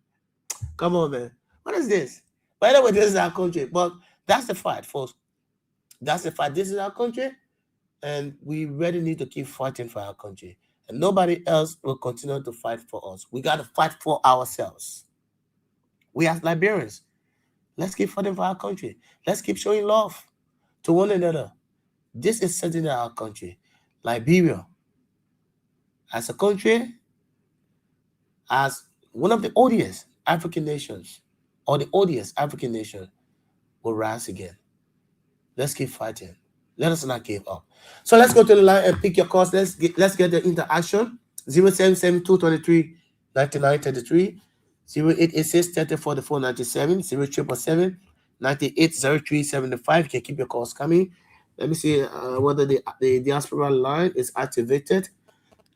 Come on, man. What is this? By the way, this is our country. But that's the fight, folks. That's the fight. This is our country. And we really need to keep fighting for our country. And nobody else will continue to fight for us. We got to fight for ourselves. We as Liberians, let's keep fighting for our country. Let's keep showing love to one another. This is certainly our country. Liberia, as a country, as one of the oldest African nations, or the oldest African nation, will rise again. Let's keep fighting. Let us not give up. So let's go to the line and pick your calls. Let's get the interaction. 077223 9933, 0886 3044 97, 0777 980375. You can keep your calls coming. Let me see whether the diaspora line is activated.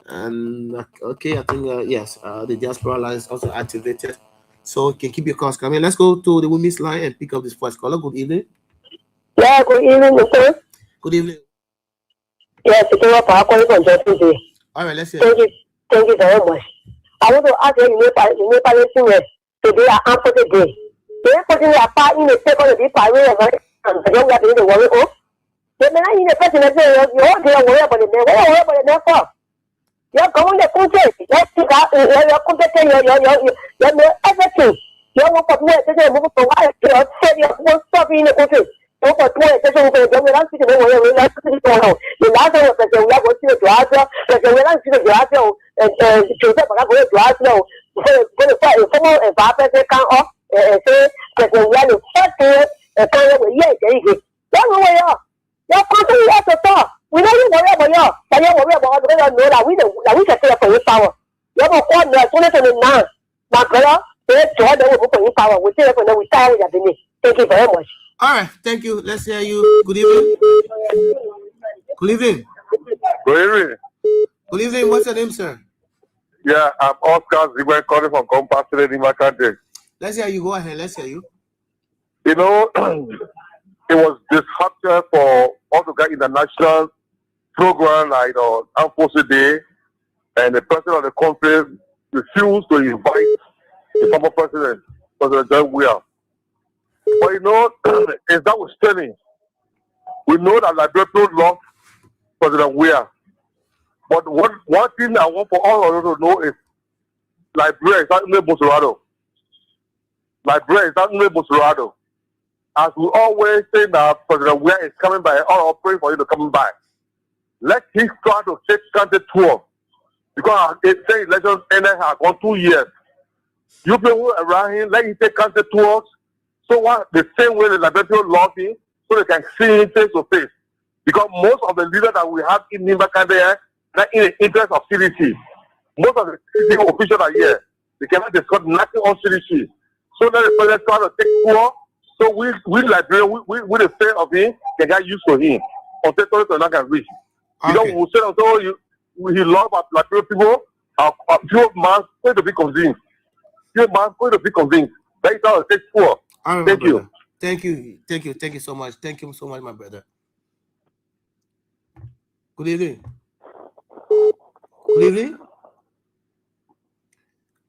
And okay, I think yes, the diaspora line is also activated. So you can keep your calls coming. Let's go to the women's line and pick up this first caller. Good evening. Yeah, good evening, sir. Good evening. Yes, it's a calling from Jersey. All right, let's hear. Thank you very much. I want to ask you, today I answered the day. They putting a part in the paper of the pirate and the young lady in the world. Oh, the man in the president, you won't worry about the man. What about the man for? You're going to country. Let's see that you're competent, you're everything. You want to move to why you're saying you won't stop in the country. You want to move to the last city where you last city to know. The last one was the level to the Glasgow, but the last city to Glasgow, and Joseph, I'm going to Glasgow. Going to fight someone and Papa come off and say that the one is first year and kind of a year. Don't know where you are. You're constantly at the top. We don't even worry about you. But you worry about the know that we can say for your power. You have a one that 2029. My brother, they join the work for your power. We say that we start with that. Thank you very much. All right, thank you. Let's hear you. Good evening. Good evening. Good evening. Good evening. What's your name, sir? Yeah, I'm Oscar Zibwe calling from Compass in my country. Let's hear you. Go ahead. Let's hear you. You know, it was disruptive for all to get international program like Armed Forces Day, and the president of the country refused to invite the former president, President John Weah. But you know, as that was telling, we know that Liberia lost President Weah. But one thing I want for all of us to know is Liberia is not only Bolsonaro. Liberia is not only Bolsonaro. As we always say that President Weah is coming by, all are praying for him to come back. Let him try to take country tour. Because it's saying election ended has gone 2 years. You people around him, let him take country tours. So what the same way the Liberia people love him, so they can see him face to face. Because most of the leaders that we have in Nimba country, not in the interest of CDC. Most of the CDC officials are here. They cannot discuss nothing on CDC. So let the president try to take tour. So we Liberia, we the fear of him, can get used to him. Until so not can reach. Because we say also he love our Liberia people, a few man going to be convinced. Few man going to be convinced. That is how to take tour. Thank you. Thank you. Thank you. Thank you so much. Thank you so much, my brother. Good evening. Good evening.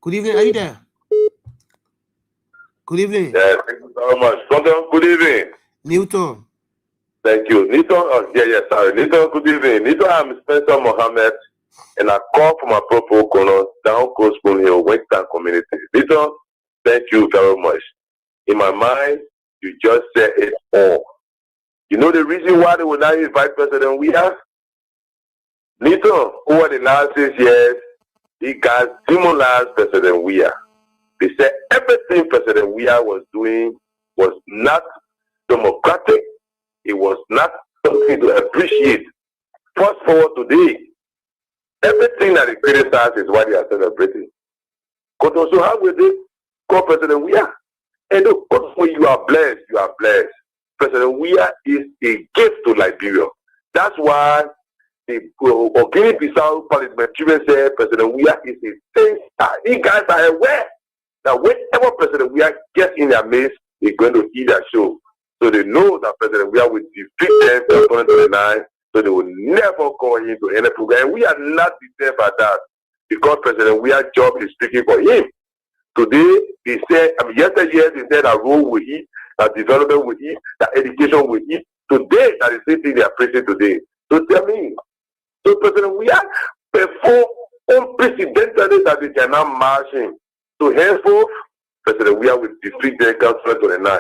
Good evening. Are you there? Good evening. Yeah, thank you very much. Good evening. Newton. Thank you. Newton, sorry. Newton, good evening. Newton, I'm Spencer Mohammed, and I call from a proper corner down Coast Spoon Hill, Western community. Newton, thank you very much. In my mind, you just said it all. You know the reason why they will not invite President Weah? Newton, over the last 6 years, he got demonized President Weah. They said everything President Weah was doing was not democratic. It was not something to appreciate. Fast forward today, everything that they criticize is what they are celebrating. Because also how will they call President Weah? And look, when you are blessed, you are blessed. President Weah is a gift to Liberia. That's why the Guinea-Bissau parliamentarian said President Weah is a thing. These guys are aware that whenever President Weah gets in their midst, they're going to eat their show. So they know that President Weah will defeat them in 2029, so they will never call him to any program. And we are not deterred by that because President Weah's job is speaking for him. Today, they said, yesterday they said that road will eat, that development will eat, that education will eat. Today, that is the same thing they are preaching today. So tell me, so President Weah performed unprecedentedly that they cannot march him. So henceforth, President Weah will defeat them in 2029.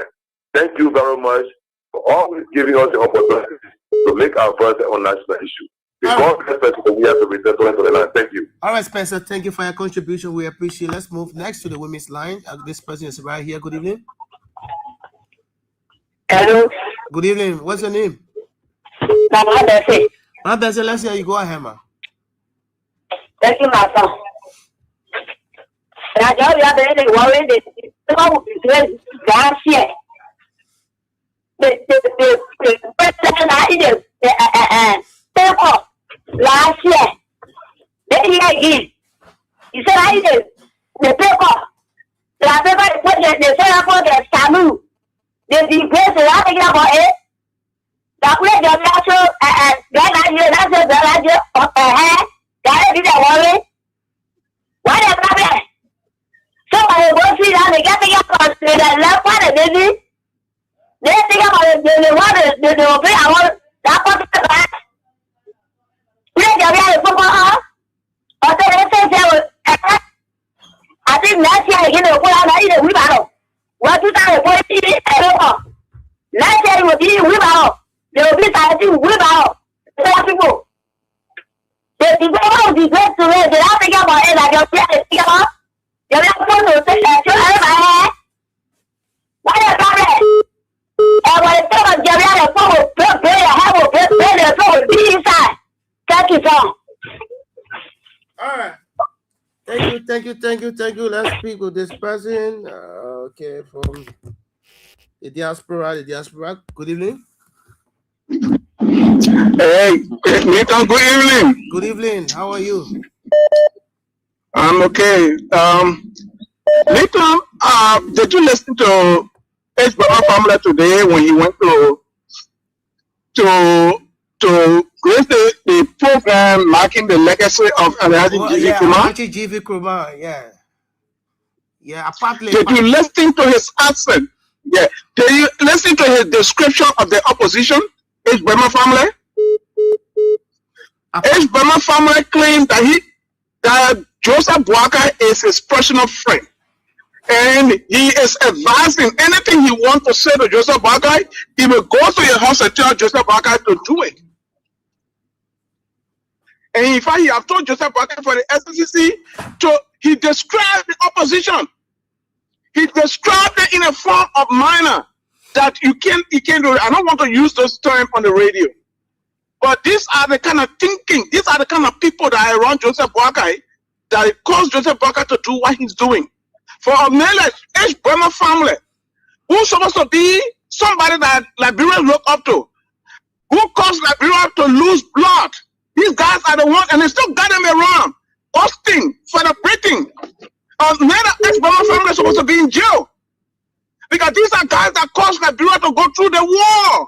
Thank you very much for always giving us the opportunity to make our voice on national issue. Because President Weah to return 2029. Thank you. All right, Spencer. Thank you for your contribution. We appreciate it. Let's move next to the women's line. This person is right here. Good evening. Hello. Good evening. What's your name? Mama Bessie. Mama Bessie, let's hear you. Go ahead, ma. Thank you, my son. And I know you have been worried that last year. The president last year. The year again. He said I did the paper. The paper put the Singapore the SAMU. The place I think about it. That way the natural worry. Why the problem? Somebody go see that they get the the left one, baby. They think about the water, they will pay our that part. We are going I think last year again, we battle. What 2014, I don't know. Last year will be we battle. There will be something we battle. People. The people who regret to it, they don't think about it like you're think about. You're not going to say that you're out of my head. What is that? And when it's over, you're out of phone, play a hammer, play the phone, be inside. Thank you, Tom. All right. Thank you. Let's speak with this person. Okay, from the diaspora. Good evening. Hey, Nathan, good evening. Good evening. How are you? I'm okay. Nathan, did you listen to H. Baba Family today when he went to grace the program marking the legacy of Alhaji G.V. Nkrumah? Alhaji G.V. Nkrumah, yeah. Yeah, apparently. Did you listen to his accent? Yeah. Did you listen to his description of the opposition? H. Bama Family? H. Bama Family claimed that Joseph Boakai is his personal friend. And he is advising anything he wants to say to Joseph Boakai, he will go to your house and tell Joseph Boakai to do it. And in fact, he have told Joseph Boakai for the SCCC he described the opposition. He described it in a form of manner that you can't do it. I don't want to use those terms on the radio. But these are the kind of thinking, these are the kind of people that are around Joseph Boakai that it caused Joseph Boakai to do what he's doing. For a man like H. Bama Family, who's supposed to be somebody that Liberians look up to, who caused Liberia to lose blood. These guys are the ones, and they still got them around, hosting, celebrating. Neither H. Bama Family is supposed to be in jail. Because these are guys that caused Liberia to go through the war,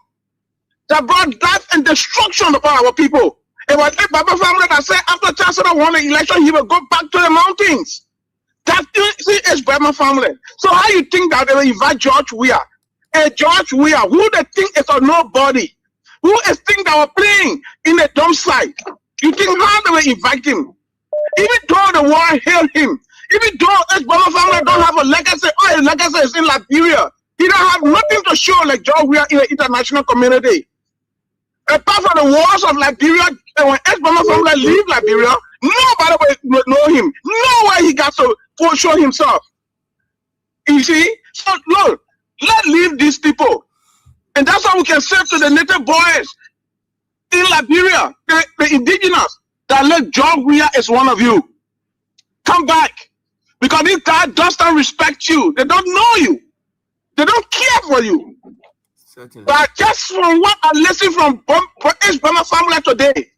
that brought death and destruction upon our people. It was H. Bama Family that said after Chancellor won the election, he will go back to the mountains. That is H. Bama Family. So how you think that they will invite George Weah? George Weah, who they think is a nobody, who is think that we're playing in the dump site. You think how they will invite him? Even though the war hailed him, even though H. Bama Family don't have a legacy, his legacy is in Liberia. He don't have nothing to show like George Weah in the international community. Apart from the wars of Liberia, and when H. Bama Family leave Liberia, nobody will know him. Nowhere he got to show himself. You see? So look, let's leave these people. And that's how we can say to the native boys in Liberia, the indigenous, that look, George Weah is one of you. Come back. Because these guys just don't respect you. They don't know you. They don't care for you. Certainly. But just from what I listened from H. Bama Family today,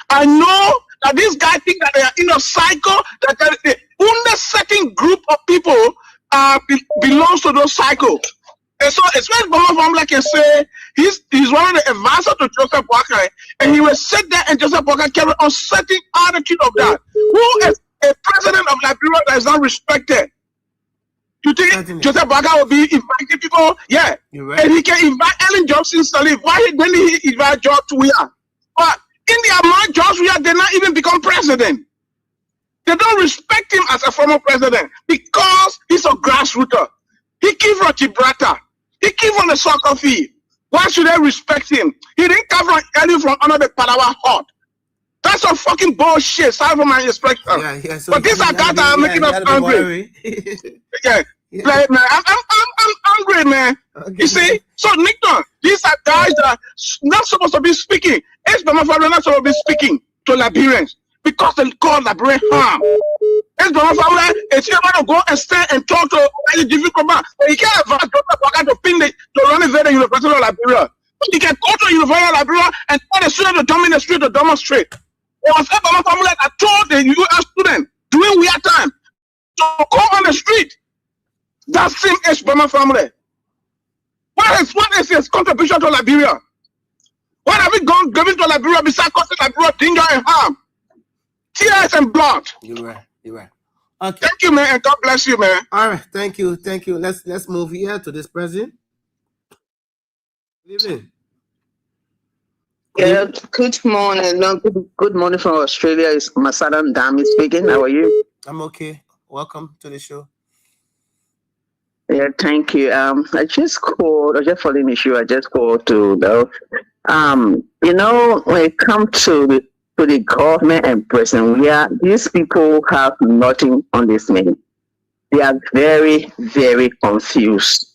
I know that these guys think that they are in a cycle, that the only certain group of people belongs to those cycles. And so it's when Bama Family can say he's one of the advisors to Joseph Boakai, and he will sit there and Joseph Boakai carry on certain attitude of that. Who is a president of Liberia that is not respected? You think Certainly. Joseph Boakai will be inviting people? Yeah. Right. And he can invite Ellen Johnson Sirleaf. Why didn't he invite George Weah? But in their mind, George Weah did not even become president. They don't respect him as a former president because he's a grassrooter. He came from Gibraltar. He came from the soccer field. Why should they respect him? He didn't come from early from under the Palawa hut. That's a fucking bullshit. Sorry for my inspection. Yeah, so but these are guys that are making us angry. Yeah. Like, man, I'm angry, man. Okay. You see? So, Nickton, these are guys that are not supposed to be speaking. H. Bama Family not supposed to be speaking to Liberians because they call Liberian harm. H. Bama Family is able to go and stay and talk to G.V. Nkrumah. But he can't advise Dr. Boakai to run the University of Liberia. He can go to the University of Liberia and tell the students to jump in the street to demonstrate. It was H. Bama Family that told the U.S. student during weird time to go on the street. That same H. Bama Family. What is his contribution to Liberia? What have we given to Liberia besides causing Liberia danger and harm? Tears and blood. You're right. Okay. Thank you, man, and God bless you, man. All right, thank you. Let's move here to this president. Good evening. Yeah, good morning. No, good morning from Australia. It's Masadan Dami speaking. How are you? I'm okay. Welcome to the show. Yeah, thank you. I just called. I just following the issue. I just called to know. When it comes to the government and president, these people have nothing on this man. They are very, very confused.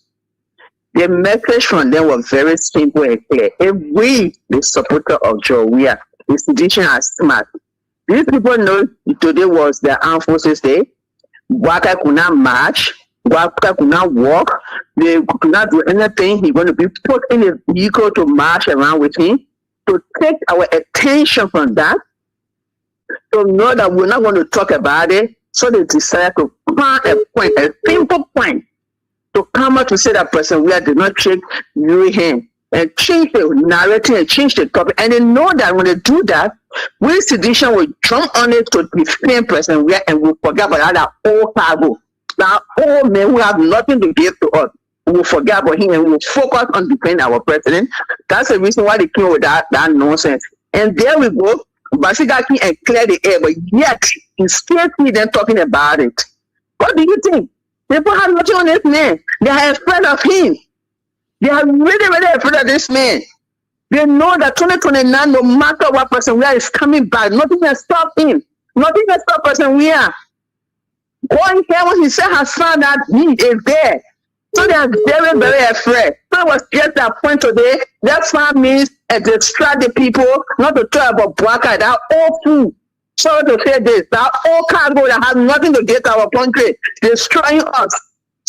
The message from them was very simple and clear. If we, the supporter of Joe, the institution are smart. These people know today was the Armed Forces Day. Waka could not march. Waka could not walk. They could not do anything. He's going to be put in a vehicle to march around with him. To take our attention from that, to know that we're not going to talk about it. So they decided to find a point, a simple point, to come out to say that person we did not shake your hand and change the narrative and change the topic. And they know that when they do that, we sedition will jump on it to defend person we and we'll forget about that old cargo. That old man who have nothing to give to us. We'll forget about him and we'll focus on defending our president. That's the reason why they came with that nonsense. And there we go. Basigaki and clear the air, but yet you still see them talking about it. What do you think? People have nothing on this man. They are afraid of him. They are really, really afraid of this man. They know that 2029, no matter what person we are is coming back, nothing can stop him. Nothing can stop person we are. Going here when he said has found that he is there. So they are very, very afraid. So it was just that point today. That's what means distract the people, not to talk about Bwaka, that old food. So to say this, that old cargo that has nothing to get our country, destroying us.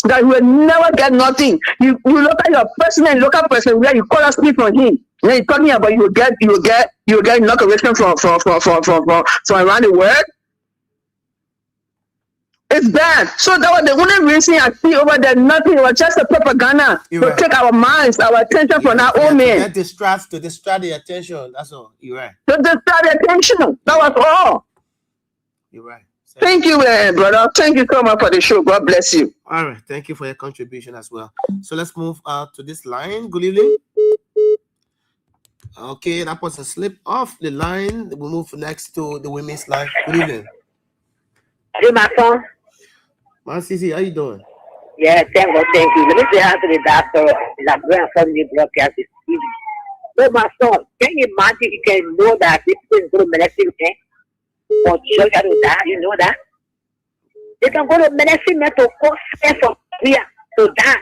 That we will never get nothing. You look at your president, local president, where you call us speak from him. When you're talking about you will get inauguration from around the world. It's bad. So that was the only reason I see over there. Nothing. It was just a propaganda to take our minds, our attention from that old man. To distract the attention. That's all. You're right. To distract the attention. That was all. You're right. Thank you, brother. Thank you so much for the show. God bless you. All right. Thank you for your contribution as well. So let's move to this line. Good evening. Okay, that person slipped off the line. We'll move next to the women's line. Good evening. Hey, my son. Man, Cici, how you doing? Yeah, thank God, thank you. Let me say hi to the doctor. That grand family broadcast is easy. So, my son, can you imagine you can know that this person is going to molest you, okay? Or children to die, you know that? They can go to molest you to cause fear from fear to die.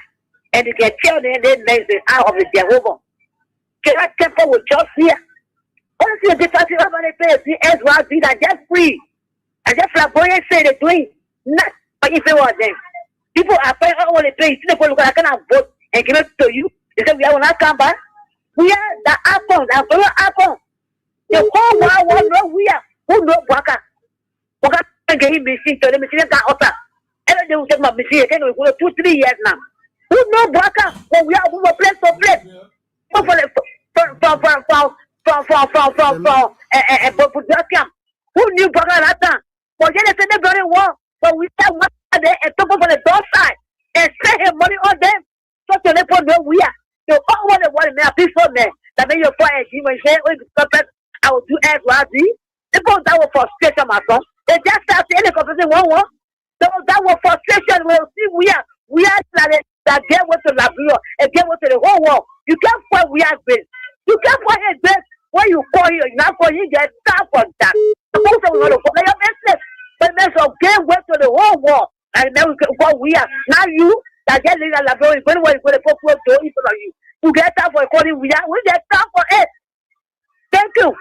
And you can tell them they make the eye of the Jehovah. Can I temper with just fear? Honestly, the difference is about the place, SYB that just free. And just like Boyan said, they're doing not. But if it was them, people are paying all the pay. People look like I cannot vote and give it to you. They say we will not come back. We are the Apple, the fellow Apple. The whole world know we are. Who know Waka? Waka can get him machine to the machine that outside. Every day we take my machine again. We go 2-3 years now. Who know Waka? When we are over place for place. Who knew Waka that time? But then they said they very well. So we said one day and took over the door side and spend his money on them. So to let them know we are. So all what they want now, peaceful man. That made your fire human share with the I will do as well. They both that was frustration, my son. They just started any conversation one. So that was frustration. We'll see we are that get what to Labrio and get what to the whole world. You can't fight we are great. You can't fight it great when you call here, you not call you get time for that. Most of them want to follow your business. But there's a game went to the whole world. And then what we are. Now you that get in the laboratory, when you're going to put to in front of you. You get time for calling we are. We get time for it. Thank you.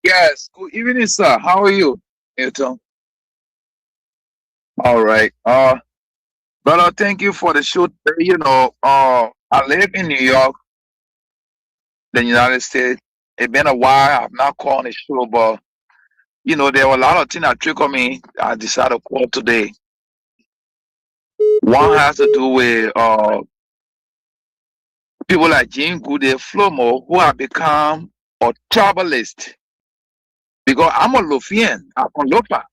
Yes, good evening, sir. How are you, Milton? All right. Brother, thank you for the show. I live in New York, the United States. It's been a while. I've not called the show, but there were a lot of things that triggered me. I decided to call today. One has to do with people like Jean Goodey Flomo, who have become a troublist. Because I'm a Lofian, I'm from Lopa.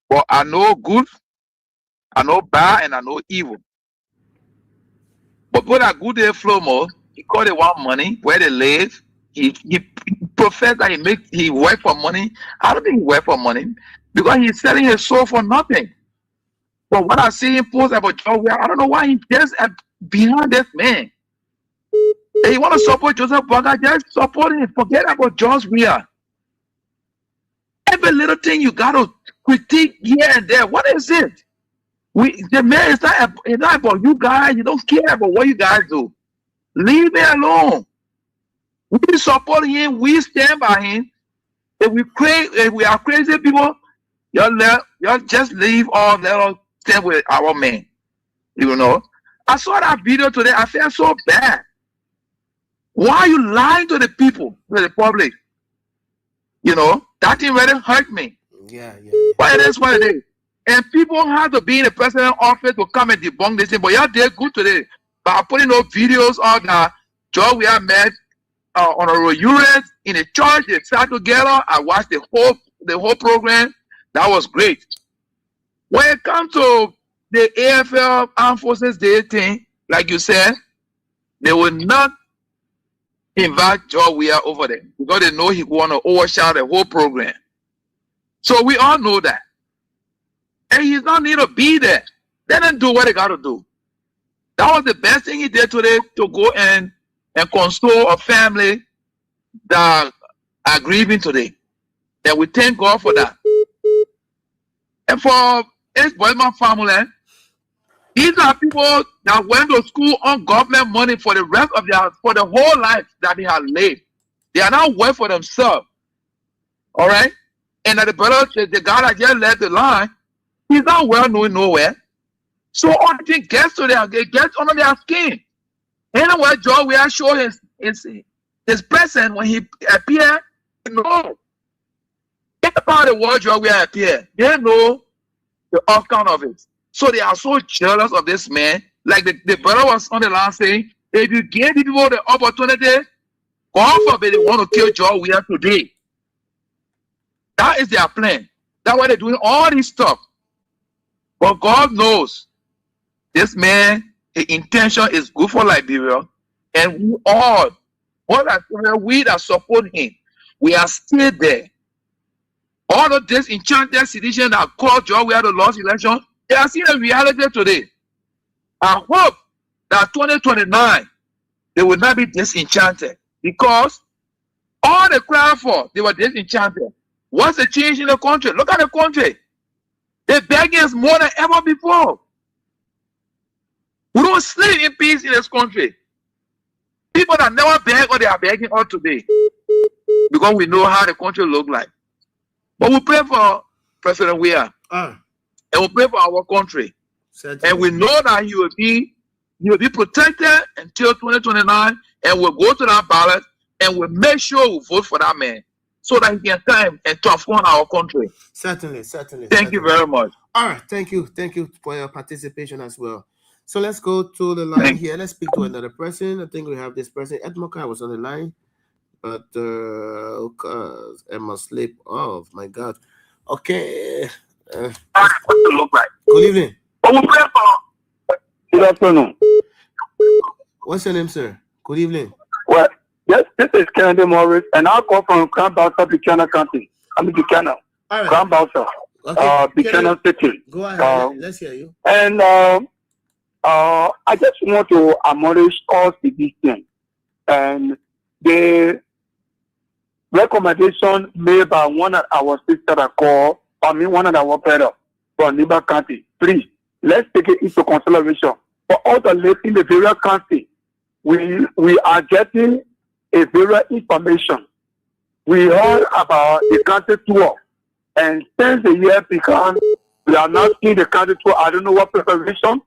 But I know good, I know bad, and I know evil. But people like Goodey Flomo, he call they want money, where they live. He professed that he work for money. I don't think he work for money because he's selling his soul for nothing. But when I see him post about George Weah, I don't know why he just behind this man. If you want to support Joseph Boakai, just support him. Forget about George Weah. Every little thing you got to critique here and there. What is it? The man is not about you guys. You don't care about what you guys do. Leave me alone. We support him. We stand by him. If we are crazy people, y'all just leave all that. Stand with our man. You know. I saw that video today. I felt so bad. Why are you lying to the people, to the public? You know, that thing really hurt me. Yeah. But it is what it is. And people have to be in the president's office to come and debunk this thing. But y'all did good today by putting those videos on that George Weah met on a Royurens in a church. They sat together. I watched the whole program. That was great. When it comes to the AFL Armed Forces Day thing, like you said, they will not invite George Weah over there because they know he want to overshadow the whole program. So we all know that. And he's not need to be there. Let them do what they got to do. That was the best thing he did today, to go and console a family that are grieving today. And we thank God for that. And for his Boyman family, these are people that went to school on government money for the rest of for the whole life that they have lived. They are not working for themselves. All right? And that the brother, the guy that just left the line, he's not well known nowhere. So all the thing gets to them, it gets under their skin. Anyway, George Weah show his presence when he appeared. No. Think about the word George Weah appeared. They know the outcome of it. So they are so jealous of this man. Like the brother was on the line saying, if you give the people the opportunity, God forbid they want to kill George Weah today. That is their plan. That's why they're doing all this stuff. But God knows this man, his intention is good for Liberia. And we all that support him, we are still there. All of this enchanted sedition that caused George Weah to lose election, they are seeing a reality today. I hope that 2029, they will not be disenchanted. Because all they cried for, they were disenchanted. What's the change in the country? Look at the country. They're begging us more than ever before. We don't sleep in peace in this country. People that never beg, or they are begging all today. Because we know how the country looks like. But we pray for President Weah. And we pray for our country. Certainly. And we know that he will be protected until 2029. And we'll go to that ballot and we'll make sure we vote for that man, so that he can come and transform our country. Certainly. Thank you very much. All right, thank you for your participation as well. So let's go to the line here. Let's speak to another person. I think we have this person. Ed Mokai was on the line, but Emma sleep off. My God. Okay. Look like. Good evening. Good afternoon. What's your name, sir? Good evening. Well, yes, this is Kennedy Morris, and I call from Crown Bausa, Buchanan County. I'm in Buchanan. All right. Crown Bausa, Buchanan City. Go ahead. Let's hear you. And I just want to admonish all citizens and the recommendation made by one of our sisters that call, one of our brother from Niba County. Please, let's take it into consideration. For all the live in the various county, we are getting a various information. We heard about the county tour, and since the year began, we are not seeing the county tour. I don't know what preparation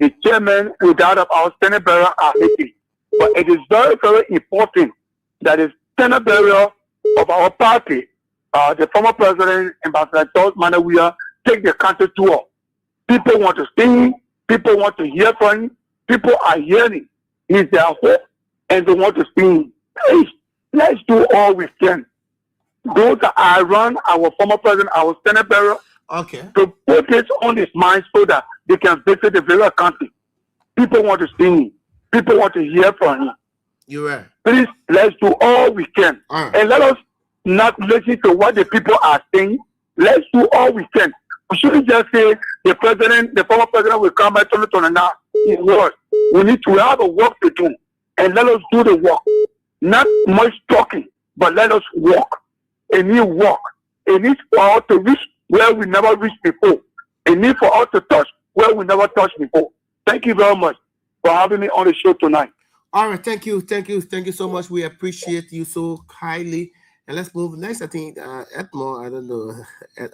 the chairman without our Senate bearer are making. But it is very, very important that the Senate bearer of our party, the former president, Ambassador George Manneh Weah, take the country tour. People want to see People want to hear from him. People are hearing. He's their hope, and they want to see him. Please, let's do all we can. Those that are around our former president, our Senate Bureau, to put it on his mind so that they can visit the various country. People want to see him. People want to hear from him. You're right. Please, let's do all we can. And let us not listen to what the people are saying. Let's do all we can. We shouldn't just say the former president will come by 2029. It was. We need to have a work to do. And let us do the work. Not much talking, but let us walk. A new walk. A need for us to reach where we never reached before. A need for us to touch where we never touched before. Thank you very much for having me on the show tonight. All right, thank you so much. We appreciate you so highly. And let's move next. I think Edmo, I don't know.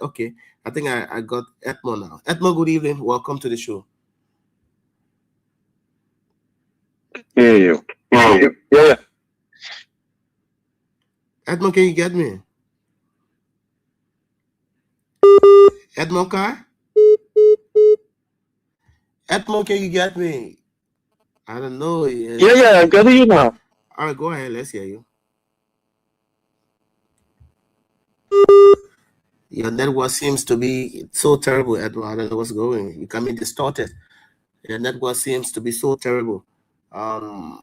Okay, I think I got Edmo now. Edmo, good evening. Welcome to the show. Yeah. Edmo, can you get me? Edmo, Edmo, can you get me? I don't know. Yeah, I'm getting you now. All right, go ahead. Let's hear you. Your network seems to be so terrible, Edmo. I don't know what's going. You're coming distorted. Your network seems to be so terrible. Edmo?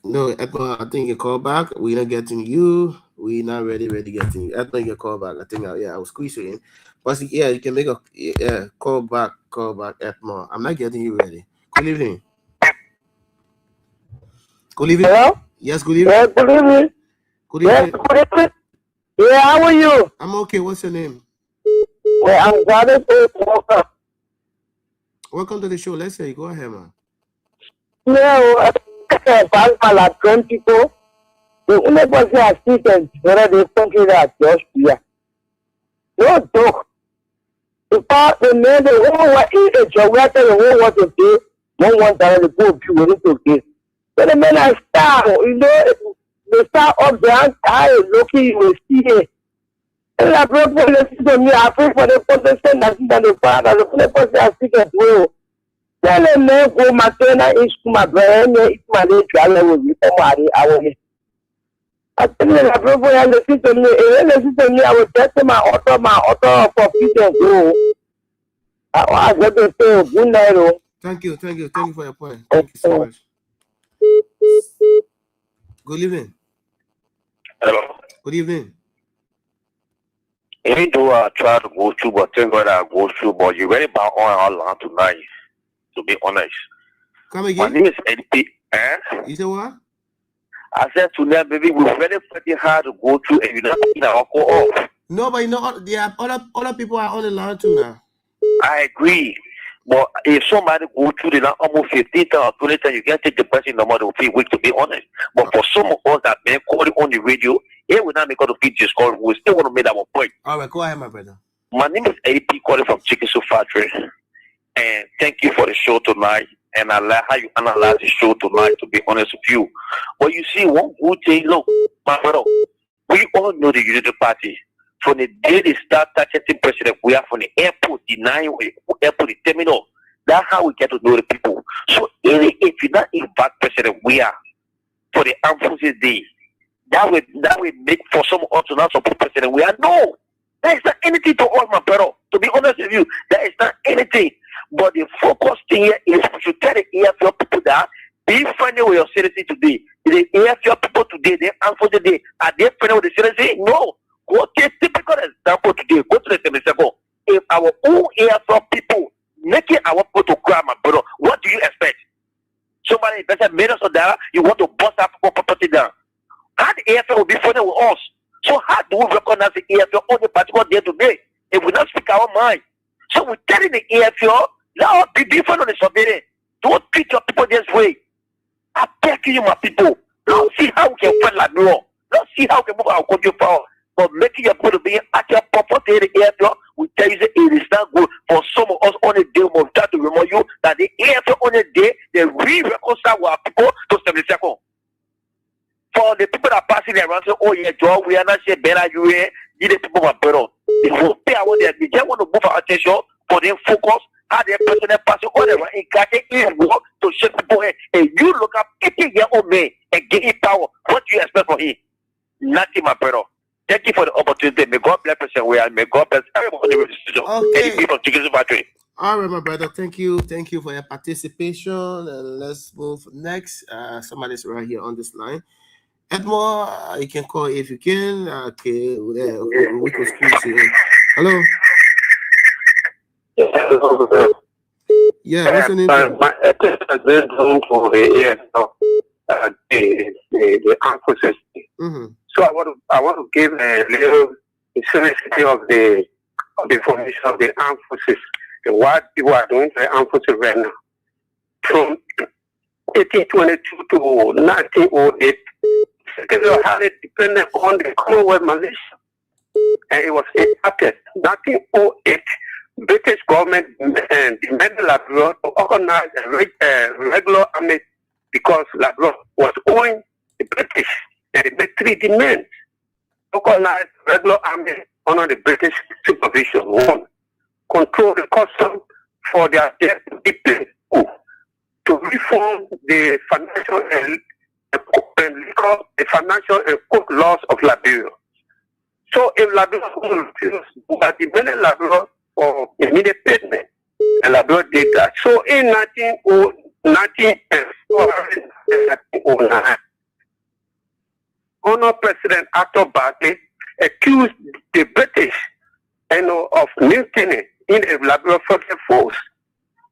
No, Edmo, I think you call back. We're not getting you. We're not ready getting you. Edmo, you call back. I think, I was squeezing in. But yeah, you can make a call back, Edmo. I'm not getting you ready. Good evening. Good evening. Hello? Yes, good evening. Yes, good evening. Good evening. Yes, good evening. Yeah, how are you? I'm okay. What's your name? Well, I'm Gladys Walker. Welcome to the show. Let's say, go ahead, man. Yeah, about 20 people. The only person I see is whether they country that just here. No joke. Because the men, the whole world is a job, the whole world to pay. No one that will go be willing to pay. So the men are star, they start up there, I looking, you will see it. And I pray for the system, I pray for the person that is the father, the person I speak as well. Tell them, go, my trainer is my brain, it's my name, I will be somebody, I will be. I tell you, I pray for the system, I will test my author for people to go. I got to say, good night. Thank you for your point. Thank you so much. Good evening. Hello. Good evening. Even though I try to go through, but thank God I go through, but you really bound on our land tonight, to be honest. Come again? My name is LP. You say what? I said tonight, baby, we're very pretty hard to go through, and you're not taking our call off. No, but you know, there are other people are on the line too now. I agree. But if somebody go through the line almost 15 times or 20 times, you can't take the person no more than 3 weeks, to be honest. But for some of us that been calling on the radio, it will not make us to feel discouraged. We still want to make our point. All right, go ahead, my brother. My name is AP calling from Chicken Soup Factory. And thank you for the show tonight. And I like how you analyze the show tonight, to be honest with you. But you see, one good thing, look, my brother, we all know the Unity Party. From the day they start targeting President, we are from the airport, the airport, the terminal. That's how we get to know the people. So even if you not invite President, we are for the Armed Forces Day, that will make for some of us to not support President. We are no. There is not anything to all, my brother. To be honest with you, there is not anything. But the focus thing here is we should tell the AFL people that be friendly with your citizens today. The AFL people today, the Armed Forces Day, are they friendly with the citizens? No. Go take typical example today. Go to the semicircle. If our own AFL people making our people to cry, my brother, what do you expect? Somebody invested millions of dollars, you want to bust our property down. How the AFL will be friendly with us? So how do we recognize the AFL on the particular day today if we not speak our mind? So we're telling the AFL, let us be different on the surveillance. Don't treat your people this way. I beg you, my people. Let's see how we can fight like law. Let's see how we can move our country forward. But making your people to be at your property, the AFL, we tell you that it is not good for some of us on a day. We try to remind you that the AFL on a day, they re-reconcile with our people to 72nd. For the people that are passing around say, oh yeah, Joe, we are not saying better you here. You the people my brother. They will pay our they just want to move our attention for them focus. How their personal passion or they were in work to show people and you look up 80-year-old man and give him power. What do you expect from him? Nothing, my brother. Thank you for the opportunity. May God bless us and may God bless everybody in the decision. Okay. And the people of Chicken Factory. All right, my brother. Thank you for your participation. And let's move next. Somebody's right here on this line. Edmore, you can call if you can. Okay, we can squeeze you in. Hello. Yeah, what's your name? My has been known for a year now. The armed forces. So I want to give a little historicity of the formation of the armed forces and what people are doing to the armed forces right now. From 1822 to 1908, they had it dependent on the Commonwealth militia, and it was enacted 1908. British government demanded Labrador to organize a regular army because Labrador was owing the British, and they made 3 demands: organize regular army under the British supervision. 1, control the custom for their debt people. 2, to reform the financial and court laws of Liberia. So if Liberia refused, but demanded Liberia for immediate payment, and Liberia did that. So in 1909, Honor President Arthur Bartley accused the British of mutiny in the Liberia Federal Force.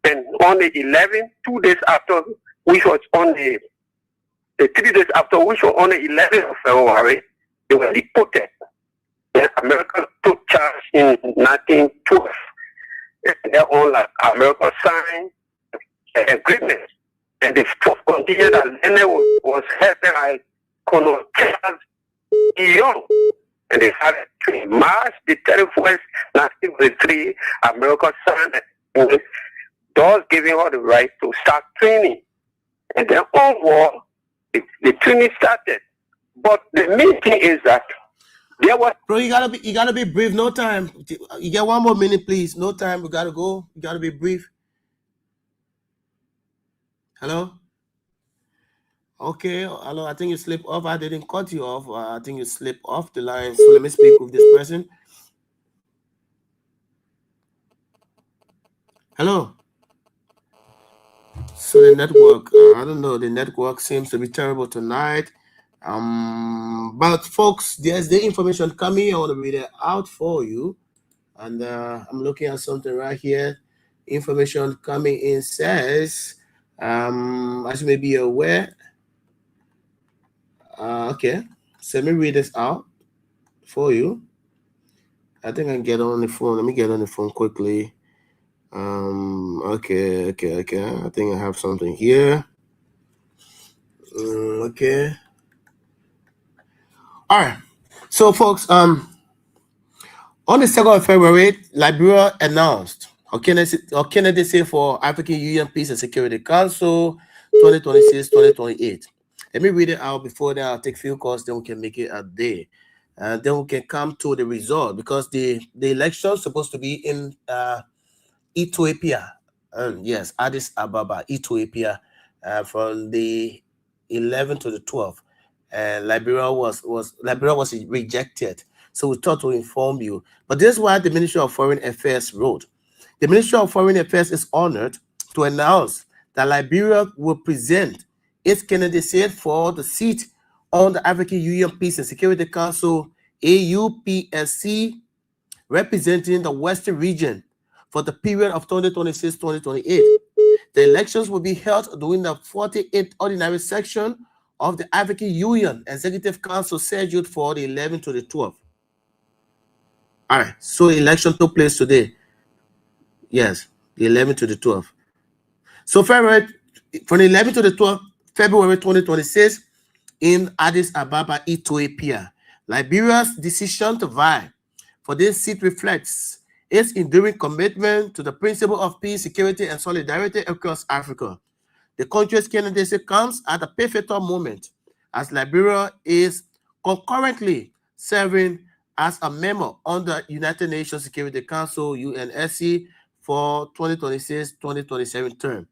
And on the 11th, 2 days after, which was on the 3 days after, which was on the 11th of February, they were deported. And America took charge in 1912. And thereon, America signed an agreement. And the fourth contingent that Leonard was helping by Colonel Charles E. Young. And they had to March the 31st, 1903, America signed it, thus giving her the right to start training. And then on war, the training started. But the main thing is that there was... Bro, you gotta be brief. No time. You get 1 more minute, please. No time. We gotta go. You gotta be brief. Hello? Okay, hello. I think you slipped off. I didn't cut you off. I think you slipped off the line. So let me speak with this person. Hello. So the network, I don't know. The network seems to be terrible tonight. But folks, there's the information coming. I want to read it out for you. And I'm looking at something right here. Information coming in says, as you may be aware. Okay, so let me read this out for you. I think I can get on the phone. Let me get on the phone quickly. Okay. I think I have something here. Okay. All right. So, folks, on the 2nd of February, Liberia announced her candidacy for African Union Peace and Security Council 2026-2028. Let me read it out before that. I'll take few calls, then we can make it a day. Then we can come to the result, because the election is supposed to be in Ethiopia. Yes, Addis Ababa, Ethiopia, from the 11th to the 12th. And Liberia was rejected. So we thought to inform you. But this is what the Ministry of Foreign Affairs wrote. The Ministry of Foreign Affairs is honored to announce that Liberia will present its candidacy for the seat on the African Union Peace and Security Council, AUPSC, representing the Western region for the period of 2026-2028. The elections will be held during the 48th ordinary section of the African Union Executive Council, scheduled for the 11th to the 12th. All right, so election took place today. Yes, the 11th to the 12th. So from the 11th to the 12th, February 2026, in Addis Ababa, Ethiopia. Liberia's decision to vie for this seat reflects its enduring commitment to the principle of peace, security, and solidarity across Africa. The country's candidacy comes at a pivotal moment as Liberia is concurrently serving as a member on the United Nations Security Council, UNSC, for 2026-2027 term.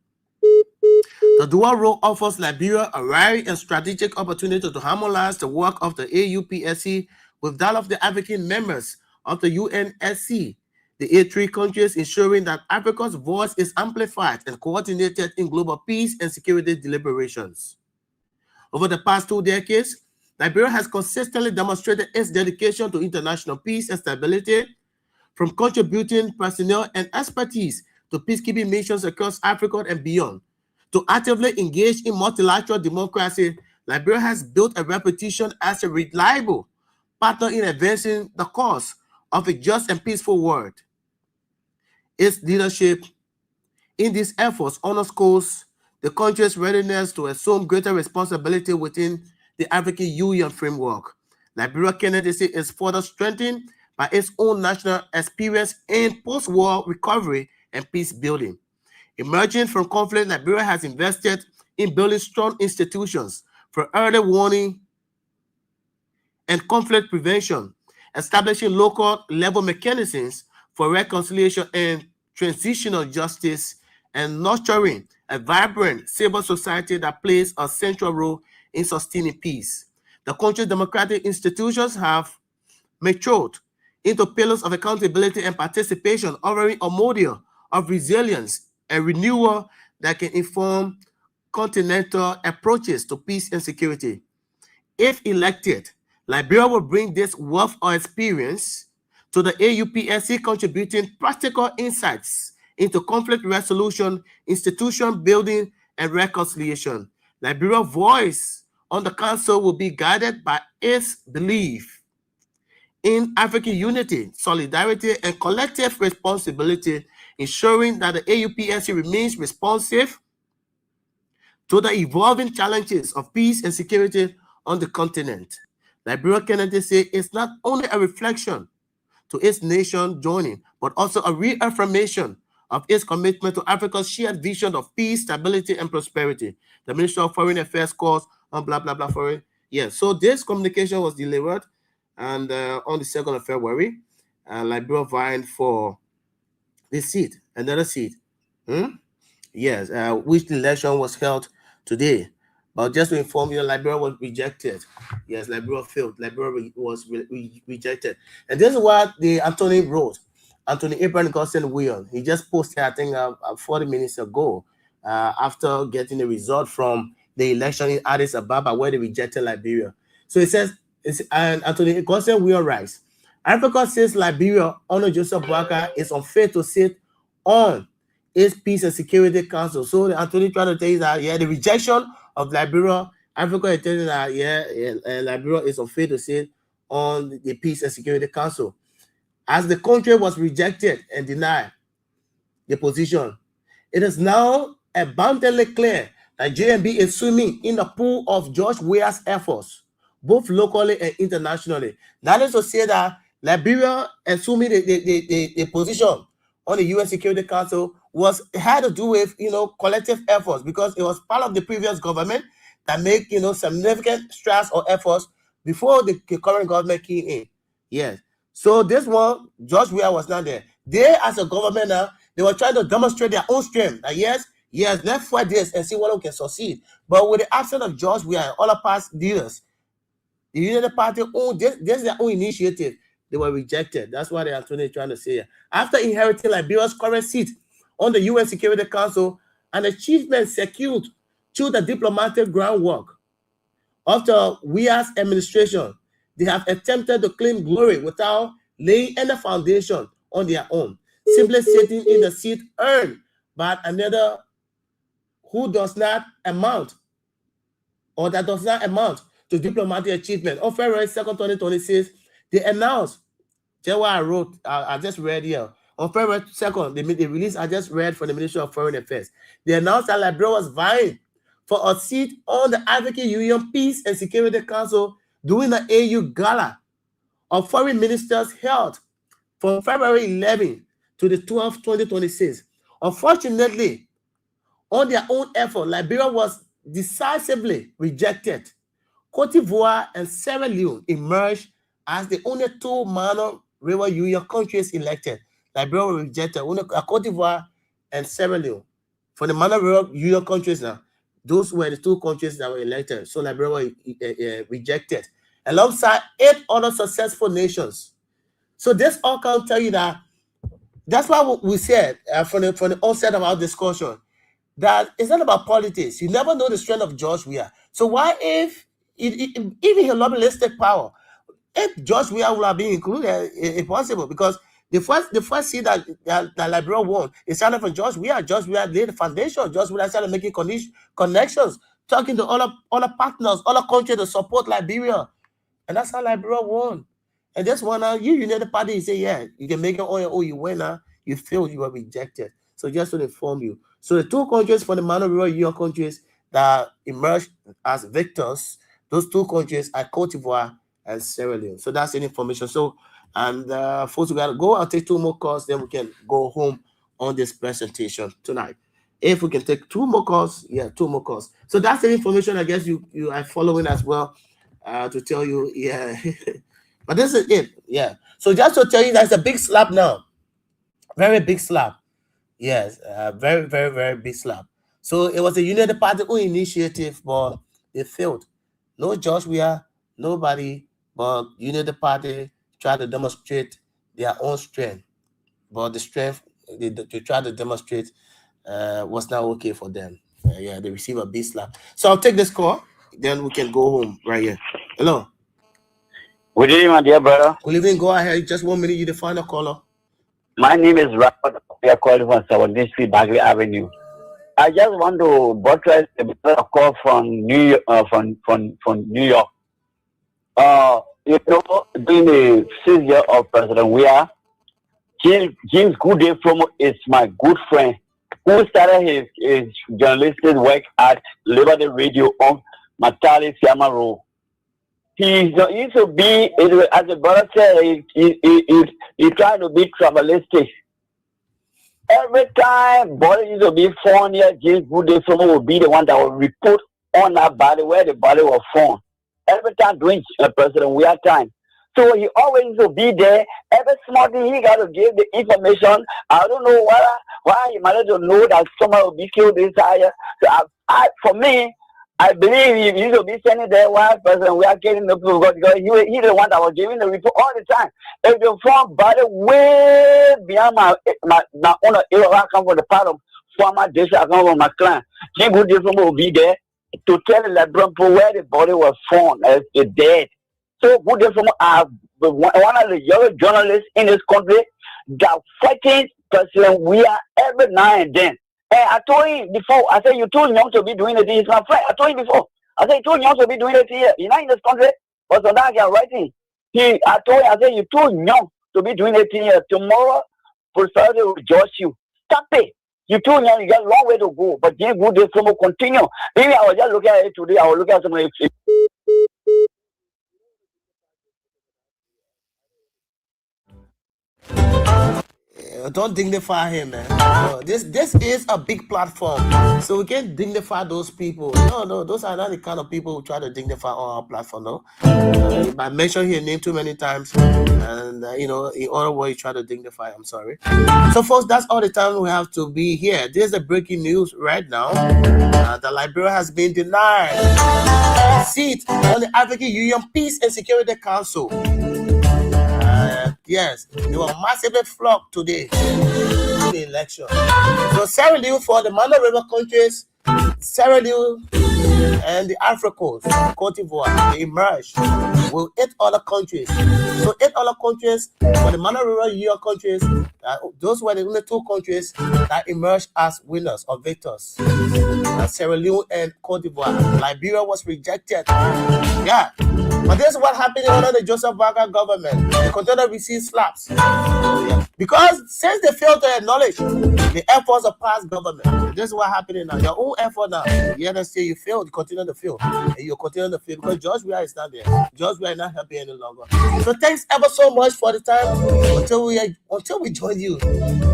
The dual role offers Liberia a rare and strategic opportunity to harmonize the work of the AUPSC with that of the African members of the UNSC, the A3 countries, ensuring that Africa's voice is amplified and coordinated in global peace and security deliberations. Over the past 2 decades, Liberia has consistently demonstrated its dedication to international peace and stability, from contributing personnel and expertise to peacekeeping missions across Africa and beyond. To actively engage in multilateral democracy, Liberia has built a reputation as a reliable partner in advancing the cause of a just and peaceful world. Its leadership in these efforts underscores the country's readiness to assume greater responsibility within the African Union framework. Liberia candidacy is further strengthened by its own national experience in post-war recovery and peace building. Emerging from conflict, Liberia has invested in building strong institutions for early warning and conflict prevention, establishing local level mechanisms for reconciliation and transitional justice, and nurturing a vibrant civil society that plays a central role in sustaining peace. The country's democratic institutions have matured into pillars of accountability and participation, offering a model of resilience and renewal that can inform continental approaches to peace and security. If elected, Liberia will bring this wealth of experience to the AUPSC, contributing practical insights into conflict resolution, institution building, and reconciliation. Liberia's voice on the council will be guided by its belief in African unity, solidarity, and collective responsibility, ensuring that the AUPSC remains responsive to the evolving challenges of peace and security on the continent. Liberia candidacy is not only a reflection to its nation joining, but also a reaffirmation of its commitment to Africa's shared vision of peace, stability, and prosperity. The Ministry of Foreign Affairs calls on blah, blah, blah, foreign. Yeah, so this communication was delivered and on the 2nd of February, Liberia vying for this seat, another seat. Yes, which election was held today. But just to inform you, Liberia was rejected. Yes, Liberia failed. Liberia was rejected. And this is what the Anthony wrote. Anthony Abraham Godson William. He just posted, I think, 40 minutes ago, after getting the result from the election in Addis Ababa, where they rejected Liberia. So it says, and Anthony Godson William writes, Africa says Liberia under Joseph Boakai is unfair to sit on its Peace and Security Council. So Anthony tried to tell you that, yeah, the rejection of Liberia, Africa is telling that, Liberia is unfair to sit on the Peace and Security Council. As the country was rejected and denied the position, it is now abundantly clear that JMB is swimming in the pool of George Weah's efforts, both locally and internationally. That is to say that Liberia assuming the position on the UN Security Council had to do with collective efforts, because it was part of the previous government that made significant strides or efforts before the current government came in. Yes. So this one, George Weah was not there. They, as a government now, they were trying to demonstrate their own strength. That yes, let's fight this and see what we can succeed. But with the absence of George Weah and other past leaders, the United Party this is their own initiative. They were rejected. That's what Anthony is trying to say here. After inheriting Liberia's current seat on the UN Security Council, an achievement secured through the diplomatic groundwork of the Weah's administration, they have attempted to claim glory without laying any foundation on their own, simply sitting in the seat earned by another who does not amount, or that does not amount to diplomatic achievement. On February 2nd, 2026, they announced, that's what I wrote, I just read here. On February 2nd, the release I just read from the Ministry of Foreign Affairs. They announced that Liberia was vying for a seat on the African Union Peace and Security Council during the AU Gala of Foreign Ministers held from February 11 to the 12th, 2026. Unfortunately, on their own effort, Liberia was decisively rejected. Cote d'Ivoire and Sierra Leone emerged as the only two minor river union countries elected. Liberia rejected only Cote d'Ivoire and Sierra Leone. For the minor river union countries now, those were the two countries that were elected. So Liberia rejected, alongside 8 other successful nations. So this all can tell you that that's why we said from the onset of our discussion that it's not about politics. You never know the strength of George Weah. So why if even his lobbyistic power, if George Weah would have been included, it's possible, because the first seat that Liberia won, it started from George Weah. George Weah laid the foundation. George Weah started making connections, talking to other partners, other countries to support Liberia. And that's how Liberia won. And this one, you United Party, you say, yeah, you can make it on your own, you win, you failed, you were rejected. So just to inform you. So the two countries for the minor river union countries that emerged as victors, those two countries are Cote d'Ivoire and Sierra Leone. So that's the information. So, and folks, we got to go. I'll take 2 more calls, then we can go home on this presentation tonight. If we can take 2 more calls, yeah, 2 more calls. So that's the information I guess you are following as well, to tell you, yeah. But this is it, yeah. So just to tell you, that's a big slap now. Very big slap. Yes, very, very, very big slap. So it was a United Party initiative, but it failed. No George Weah, nobody, but United Party tried to demonstrate their own strength. But the strength they tried to demonstrate was not okay for them. Yeah, they received a big slap. So I'll take this call, then we can go home right here. Hello. Good evening, my dear brother. Good evening. Go ahead. Just 1 minute. You the final caller. My name is Robert. We are calling from 17th Street, Bagley Avenue. I just want to buttress a call from New York. From New York. You know, during the 6th year of President Weah, James Goodday is my good friend who started his journalistic work at Liberty Radio on Matali Siama Road. He used to be, as the brother said, he tried to be tribalistic. Every time body used to be found here, James Goodday would be the one that would report on that body where the body was found. Every time during President Weah time. So he always used to be there. Every small thing he got to give the information. I don't know why he managed to know that someone will be killed this higher. So for me, I believe he used to be standing there while President Weah getting the people, because he's the one that was giving the report all the time. If you found body way beyond my own area, I come from the part of former district, I come from my clan. He will be there to tell the Liberian people where the body was found as dead. So good information are one of the young journalists in this country that fighting President Weah every now and then. And I told him before, I said, you're too young to be doing it. He's my friend. I told him before. I said, you're too young to be doing it here. You're not in this country. But so now I'm writing. I told him, I said, you're too young to be doing it here. Tomorrow, prosperity will judge you. Stop it. You're too young. You got a long way to go. But James Goodday will continue. Maybe I was just looking at it today. I was looking at some of it. Don't dignify him, man. This is a big platform, so we can't dignify those people. No, those are not the kind of people who try to dignify on our platform. No, I mentioned his name too many times, and in other words, you try to dignify. I'm sorry. So, folks, that's all the time we have to be here. This is the breaking news right now. The Liberia has been denied a seat on the African Union Peace and Security Council. Yes, they were massively flocked today to the election. So Sierra Leone, for the minor river countries, Sierra Leone and the Africans, Cote d'Ivoire, they emerged with 8 other countries. So 8 other countries for the minor river union countries, those were the only 2 countries that emerged as winners or victors. Sierra Leone and Cote d'Ivoire. Liberia was rejected. Yeah. But this is what happened under the Joseph Boakai government. They continue to receive slaps. Yeah. Because since they failed to acknowledge the efforts of past government, this is what happening now. Your own effort now. You understand you failed, you continue to fail. And you continue to fail because George Weah is not there. George Weah is not helping any longer. So thanks ever so much for the time. Until we join you.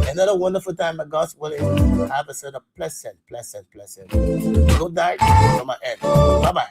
Another wonderful time at God's willing. Have a sort of pleasant. Good night from my end. Bye-bye.